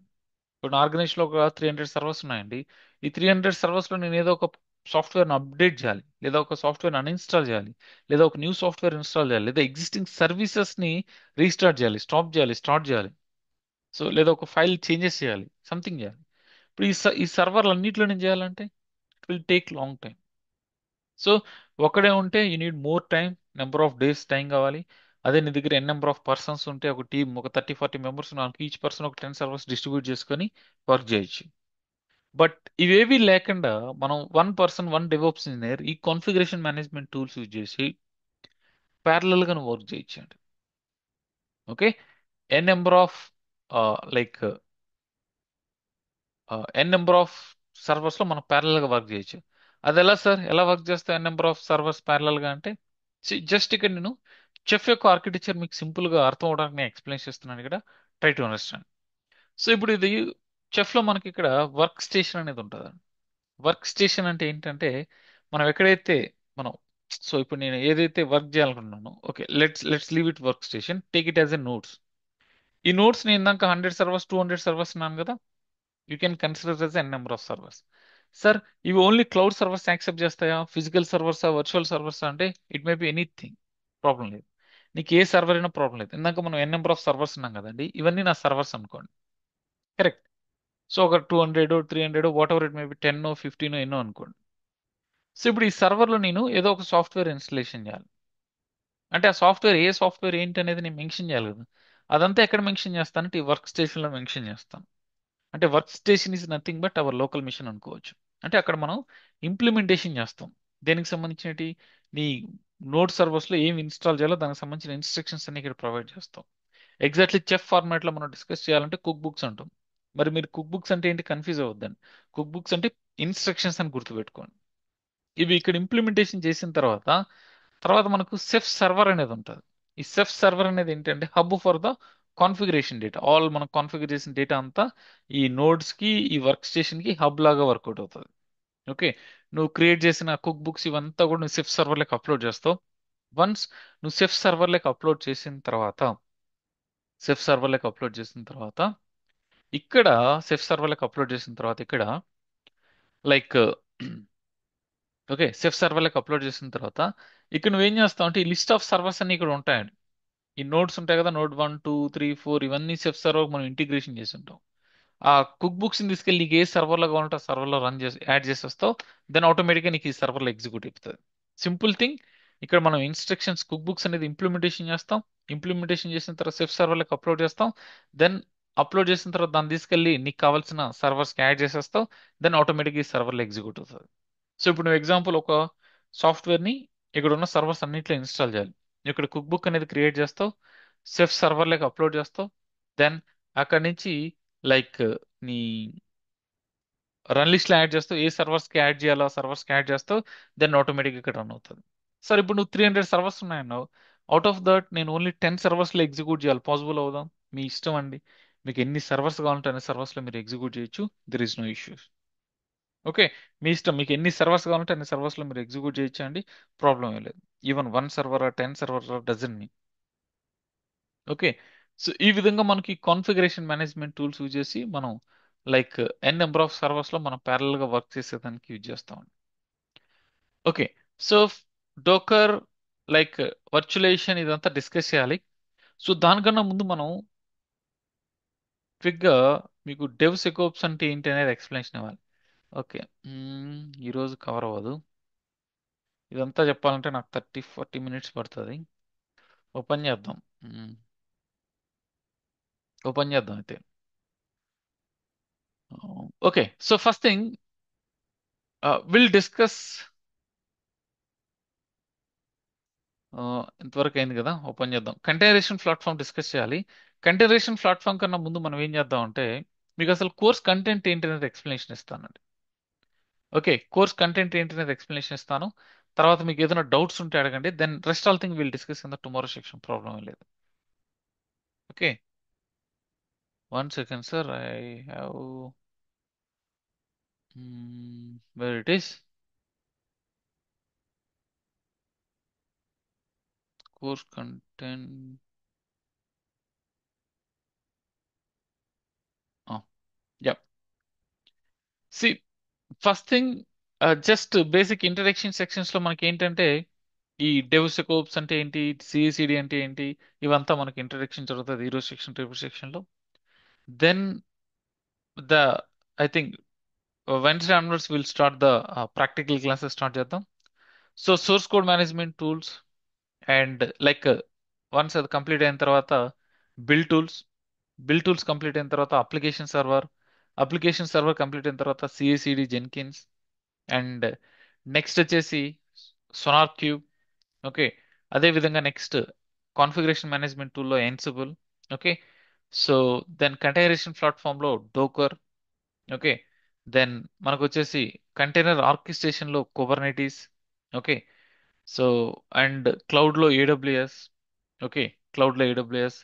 ఇప్పుడు ఆర్గనైజేషన్ లో ఒక 300 సర్వర్స్ ఉన్నాయండి. ఈ 300 సర్వర్స్ లో నేను ఏదో ఒక సాఫ్ట్వేర్ అప్డేట్ చేయాలి, లేదా ఒక సాఫ్ట్వేర్ అన్ఇన్స్టాల్ చేయాలి, లేదా ఒక న్యూ సాఫ్ట్వేర్ ఇన్స్టాల్ చేయాలి, లేదా ఎగ్జిస్టింగ్ సర్వీసెస్ ని రీస్టార్ట్ చేయాలి, స్టాప్ చేయాలి, స్టార్ట్ చేయాలి. సో లేదా ఒక ఫైల్ చేంజెస్ చేయాలి, సంథింగ్ చేయాలి. ఇప్పుడు ఈ సర్వర్లు అన్నింటిలో నేను చేయాలంటే it will take long time. So ఒకడే ఉంటే you need more time, number of days time కావాలి. అదే నీ దగ్గర ఎన్ నెంబర్ ఆఫ్ పర్సన్స్ ఉంటే ఒక టీమ్ ఒక 30 40 మెంబర్స్ నాకు ఈచ్ పర్సన్ ఒక 10 సర్వర్స్ డిస్ట్రిబ్యూట్ చేసుకొని వర్క్ చేయొచ్చు. బట్ ఇవేవి లేకుండా మనం one person one DevOps engineer ఈ కాన్ఫిగరేషన్ మేనేజ్మెంట్ టూల్స్ యూజ్ చేసి ప్యారలల్ గా వర్క్ చేయొచ్చండి. Okay. N number of like N number of servers లో మనం ప్యారలల్ గా వర్క్ చేయొచ్చు. అది ఎలా సార్, ఎలా వర్క్ చేస్తే ఎన్ నెంబర్ ఆఫ్ సర్వర్స్ ప్యారలల్ గా అంటే, జస్ట్ ఇక్కడ నేను చెఫ్ యొక్క ఆర్కిటెక్చర్ మీకు సింపుల్ గా అర్థం అవడానికి నేను ఎక్స్ప్లెయిన్ చేస్తున్నాను ఇక్కడ. Try to understand. సో ఇప్పుడు ఇది చెఫ్ లో మనకి ఇక్కడ వర్క్ స్టేషన్ అనేది ఉంటుంది. వర్క్ స్టేషన్ అంటే ఏంటంటే మనం ఎక్కడైతే మనం, సో ఇప్పుడు నేను ఏదైతే వర్క్ చేయాలనుకుంటున్నానో, okay, let's leave it workstation, take it as a notes. ఈ నోట్స్ నేను ఇందాక 100 సర్వర్స్ 200 సర్వర్స్ అన్నాను కదా, you can consider as N number of servers. Sir ఇవి ఓన్లీ క్లౌడ్ సర్వర్స్ యాక్సెప్ట్ చేస్తాయా, ఫిజికల్ సర్వర్సా, వర్చువల్ సర్వర్సా అంటే it may be anything, problem లేదు. నీకు ఏ సర్వర్ అయినా ప్రాబ్లం లేదు. ఇందాక మనం ఎన్ నెంబర్ ఆఫ్ సర్వర్స్ ఉన్నాం కదండి, ఇవన్నీ నా సర్వర్స్ అనుకోండి. కరెక్ట్. సో ఒక 200 300 what ever it may B 10 15 ఎన్నో అనుకోండి. సో ఇప్పుడు ఈ సర్వర్లో నేను ఏదో ఒక సాఫ్ట్వేర్ ఇన్స్టలేషన్ చేయాలి. అంటే ఆ సాఫ్ట్వేర్ ఏ సాఫ్ట్వేర్ ఏంటి అనేది నేను మెన్షన్ చేయాలి కదా. అదంతా ఎక్కడ మెన్షన్ చేస్తానంటే ఈ వర్క్ స్టేషన్లో మెన్షన్ చేస్తాను. అంటే workstation is nothing but our local machine అనుకోవచ్చు. అంటే అక్కడ మనం ఇంప్లిమెంటేషన్ చేస్తాం. దేనికి సంబంధించినటి, నీ నోడ్ సర్వర్స్లో ఏం ఇన్స్టాల్ చేయాలో దానికి సంబంధించిన ఇన్స్ట్రక్షన్స్ అన్ని ఇక్కడ ప్రొవైడ్ చేస్తాం. ఎగ్జాక్ట్లీ చెఫ్ ఫార్మాట్లో మనం డిస్కస్ చేయాలంటే కుక్ బుక్స్ అంటాం. మరి మీరు కుక్ బుక్స్ అంటే ఏంటి కన్ఫ్యూజ్ అవ్వద్దండి. కుక్ బుక్స్ అంటే ఇన్స్ట్రక్షన్స్ అని గుర్తుపెట్టుకోండి. ఇవి ఇక్కడ ఇంప్లిమెంటేషన్ చేసిన తర్వాత తర్వాత మనకు సెఫ్ సర్వర్ అనేది ఉంటుంది. ఈ సెఫ్ సర్వర్ అనేది ఏంటంటే hub for the configuration data. All మన కాన్ఫిగర్ చేసిన డేటా అంతా ఈ నోడ్స్ కి ఈ వర్క్ స్టేషన్ కి హబ్ లాగా వర్కౌట్ అవుతుంది. ఓకే. నువ్వు క్రియేట్ చేసిన కుక్ బుక్స్ ఇవంతా కూడా నువ్వు సెఫ్ సర్వర్ లెక్క అప్లోడ్ చేస్తావు. వన్స్ నువ్వు సెఫ్ సర్వర్ లెక్క అప్లోడ్ చేసిన తర్వాత సెఫ్ సర్వర్ లెక్క అప్లోడ్ చేసిన తర్వాత ఇక్కడ సెఫ్ సర్వర్ లెక్క అప్లోడ్ చేసిన తర్వాత ఇక్కడ లైక్ ఓకే, సెఫ్ సర్వర్లకు అప్లోడ్ చేసిన తర్వాత ఇక్కడ నువ్వేం చేస్తావు అంటే ఈ లిస్ట్ ఆఫ్ సర్వర్స్ అన్ని ఇక్కడ ఉంటాయండి. ఈ నోడ్స్ ఉంటాయి కదా, నోడ్ 1 2 3 4 ఇవన్నీ సెఫ్ సర్వర్ మనం ఇంటిగ్రేషన్ చేసి ఉంటాం. ఆ కుక్ బుక్స్ ని తీసుకెళ్ళి నీకు ఏ సర్వర్లో కావాలంటే ఆ సర్వర్లో రన్ చేసి యాడ్ చేసేస్తావు. దెన్ ఆటోమేటిక్గా నీకు ఈ సర్వర్లో ఎగ్జిక్యూట్ అవుతుంది. Simple thing. ఇక్కడ మనం ఇన్స్ట్రక్షన్స్ కుక్ బుక్స్ అనేది ఇంప్లిమెంటేషన్ చేస్తాం. ఇంప్లిమెంటేషన్ చేసిన తర్వాత సెఫ్ సర్వర్లకు అప్లోడ్ చేస్తాం. దెన్ అప్లోడ్ చేసిన తర్వాత దాన్ని తీసుకెళ్ళి నీకు కావాల్సిన సర్వర్స్కి యాడ్ చేసేస్తావు. దెన్ ఆటోమేటిక్గా ఈ సర్వర్లో ఎగ్జిక్యూట్ అవుతుంది. సో ఇప్పుడు నువ్వు ఎగ్జాంపుల్ ఒక సాఫ్ట్వేర్ని ఇక్కడ ఉన్న సర్వర్స్ అన్నింటిలో ఇన్స్టాల్ చేయాలి. ఇక్కడ కుక్ బుక్ అనేది క్రియేట్ చేస్తావు. సెఫ్ సర్వర్లోకి అప్లోడ్ చేస్తావు. దెన్ అక్కడి నుంచి లైక్ నీ రన్ లిస్ట్లో యాడ్ చేస్తావు. ఏ సర్వర్స్కి యాడ్ చేయాలో ఆ సర్వర్స్కి యాడ్ చేస్తావు. దెన్ ఆటోమేటిక్గా ఇక్కడ రన్ అవుతుంది. సార్ ఇప్పుడు నువ్వు 300 సర్వర్స్ ఉన్నాయన్నావు. అవుట్ ఆఫ్ దట్ నేను ఓన్లీ 10 సర్వర్స్లో ఎగ్జిక్యూట్ చేయాలి, పాసిబుల్ అవుదాం? మీ ఇష్టం అండి. మీకు ఎన్ని సర్వర్స్ కావాలంటే అన్ని సర్వర్స్లో మీరు ఎగ్జిక్యూట్ చేయొచ్చు. There is no issues. Okay. మీ ఇష్టం, మీకు ఎన్ని సర్వర్స్ కావాలంటే అన్ని సర్వర్స్లో మీరు ఎగ్జిక్యూట్ చేయొచ్చండి. ప్రాబ్లం ఏం లేదు. ఈవెన్ 1 సర్వర్ 10 సర్వర్ డజన్ మీ. ఓకే. సో ఈ విధంగా మనకి కాన్ఫిగరేషన్ మేనేజ్మెంట్ టూల్స్ యూజ్ చేసి మనం లైక్ ఎన్ నెంబర్ ఆఫ్ సర్వర్స్లో మనం parallel గా వర్క్ చేసేదానికి యూజ్ చేస్తాం. Okay. So Docker like virtualization ఇదంతా డిస్కస్ చేయాలి. సో దానికన్నా ముందు మనం క్విక్గా మీకు డెవ్ సెకోప్స్ అంటే ఏంటి అనేది ఎక్స్ప్లెనేషన్ ఇవ్వాలి. ఓకే. ఈరోజు కవర్ అవ్వదు. ఇదంతా చెప్పాలంటే నాకు 30 40 మినిట్స్ పడుతుంది. ఓపెన్ చేద్దాం. మ్మ్. ఓపెన్ చేద్దాం అయితే. Okay. So first thing will discuss, ఇంతవరకు అయింది కదా, ఓపెన్ చేద్దాం. కంటైనరేషన్ ప్లాట్ఫామ్ డిస్కస్ చేయాలి. కంటైనరేషన్ ప్లాట్ఫామ్ కన్నా ముందు మనం ఏం చేద్దాం అంటే మీకు అసలు కోర్స్ కంటెంట్ ఏంటి అనేది ఎక్స్ప్లెనేషన్ ఇస్తానండి. ఓకే. కోర్స్ కంటెంట్ ఏంటి అనేది ఎక్స్ప్లెనేషన్ ఇస్తాను. తర్వాత మీకు ఏదైనా డౌట్స్ ఉంటే అడగండి. Then rest all thing will discuss in the tomorrow section. Problem లేదు. Okay. 1 second sir, I have where it is, course content. Yeah. See first thing, just basic introduction sections లో మనకి ఏంటంటే ఈ డెవ్సెకోప్స్ అంటే ఏంటి, సిఎసిడి అంటే ఏంటి, ఇవంతా మనకి ఇంట్రడక్షన్ జరుగుతుంది ఈరోజు సెక్షన్ రేపు సెక్షన్ లో. Then the I think Wednesday onwards will start the practical classes start చేద్దాం. So source code management tools and like once అది కంప్లీట్ అయిన తర్వాత build tools, build tools complete అయిన తర్వాత application server, application server complete అయిన తర్వాత CICD Jenkins. And next వచ్చేసి SonarQube. Okay. అదే విధంగా నెక్స్ట్ కాన్ఫిగరేషన్ మేనేజ్మెంట్ టూల్లో Ansible. Okay. So then containerization platform లో డోకర్. ఓకే. దెన్ మనకు వచ్చేసి కంటైనర్ ఆర్కెస్ట్రేషన్ లో Kubernetes. Okay. So and cloud లో ఏడబ్ల్యూఎస్. ఓకే. క్లౌడ్ లో ఏడబ్ల్యూఎస్.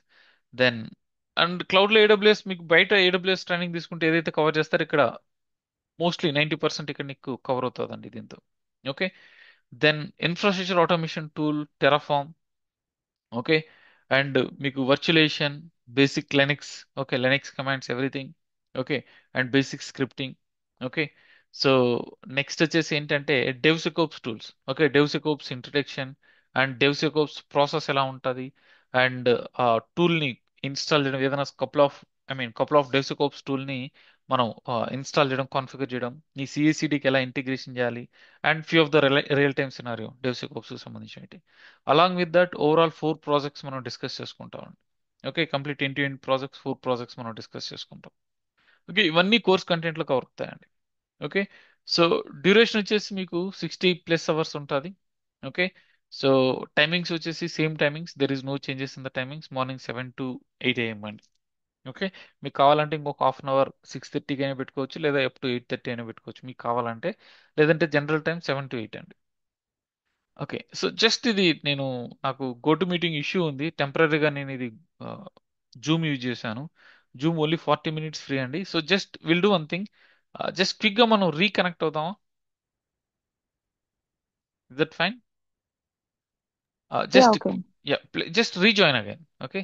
దెన్ అండ్ క్లౌడ్ లో ఏడబ్ల్యూఎస్ మీకు బయట ఏడబ్ల్యూఎస్ ట్రైనింగ్ తీసుకుంటే ఏదైతే కవర్ చేస్తారో ఇక్కడ మోస్ట్లీ 90% ఇక్కడ నీకు కవర్ అవుతుందండి దీంతో. Okay. Then infrastructure automation tool Terraform. Okay. And మీకు virtualisation, basic Linux. Okay. Linux commands everything. Okay. And basic scripting. Okay. So next వచ్చేసి ఏంటంటే DevSecOps tools. Okay. DevSecOps introduction and DevSecOps process ఎలా ఉంటుంది and ఆ tool ని install చేయడం, ఏదైనా couple of డెవ్సికోప్స్ tool ని మనం ఇన్స్టాల్ చేయడం, కాన్ఫిగర్ చేయడం, ఈ సిఎసిడికి ఎలా ఇంటిగ్రేషన్ చేయాలి and few of the real time scenario DevSecOps కి సంబంధించి. Along with that overall 4 projects మనం డిస్కస్ చేసుకుంటాం. Okay. Complete end to end projects 4 projects మనం డిస్కస్ చేసుకుంటాం. ఓకే. ఇవన్నీ కోర్స్ కంటెంట్ లో కవర్ అవుతాయండి. ఓకే. సో డ్యూరేషన్ వచ్చేసి మీకు 60+ అవర్స్ ఉంటుంది. ఓకే. సో టైమింగ్స్ వచ్చేసి same timings, there is no changes in the timings. Morning 7 to 8 AM అండి. ఓకే. మీకు కావాలంటే ఇంకొక హాఫ్ అన్ అవర్ 6:30కి అయినా పెట్టుకోవచ్చు, లేదా అప్ టు 8:30 అయినా పెట్టుకోవచ్చు మీకు కావాలంటే. లేదంటే జనరల్ టైం 7 to 8 అండి. ఓకే. సో జస్ట్ ఇది నేను నాకు గో టు మీటింగ్ ఇష్యూ ఉంది. టెంపరీగా నేను ఇది జూమ్ యూజ్ చేశాను. జూమ్ ఓన్లీ 40 minutes ఫ్రీ అండి. So just will do one thing. Just quick గా మనం రీకనెక్ట్ అవుదామా? Is that fine? Yeah, just okay. Yeah, just rejoin again. Okay.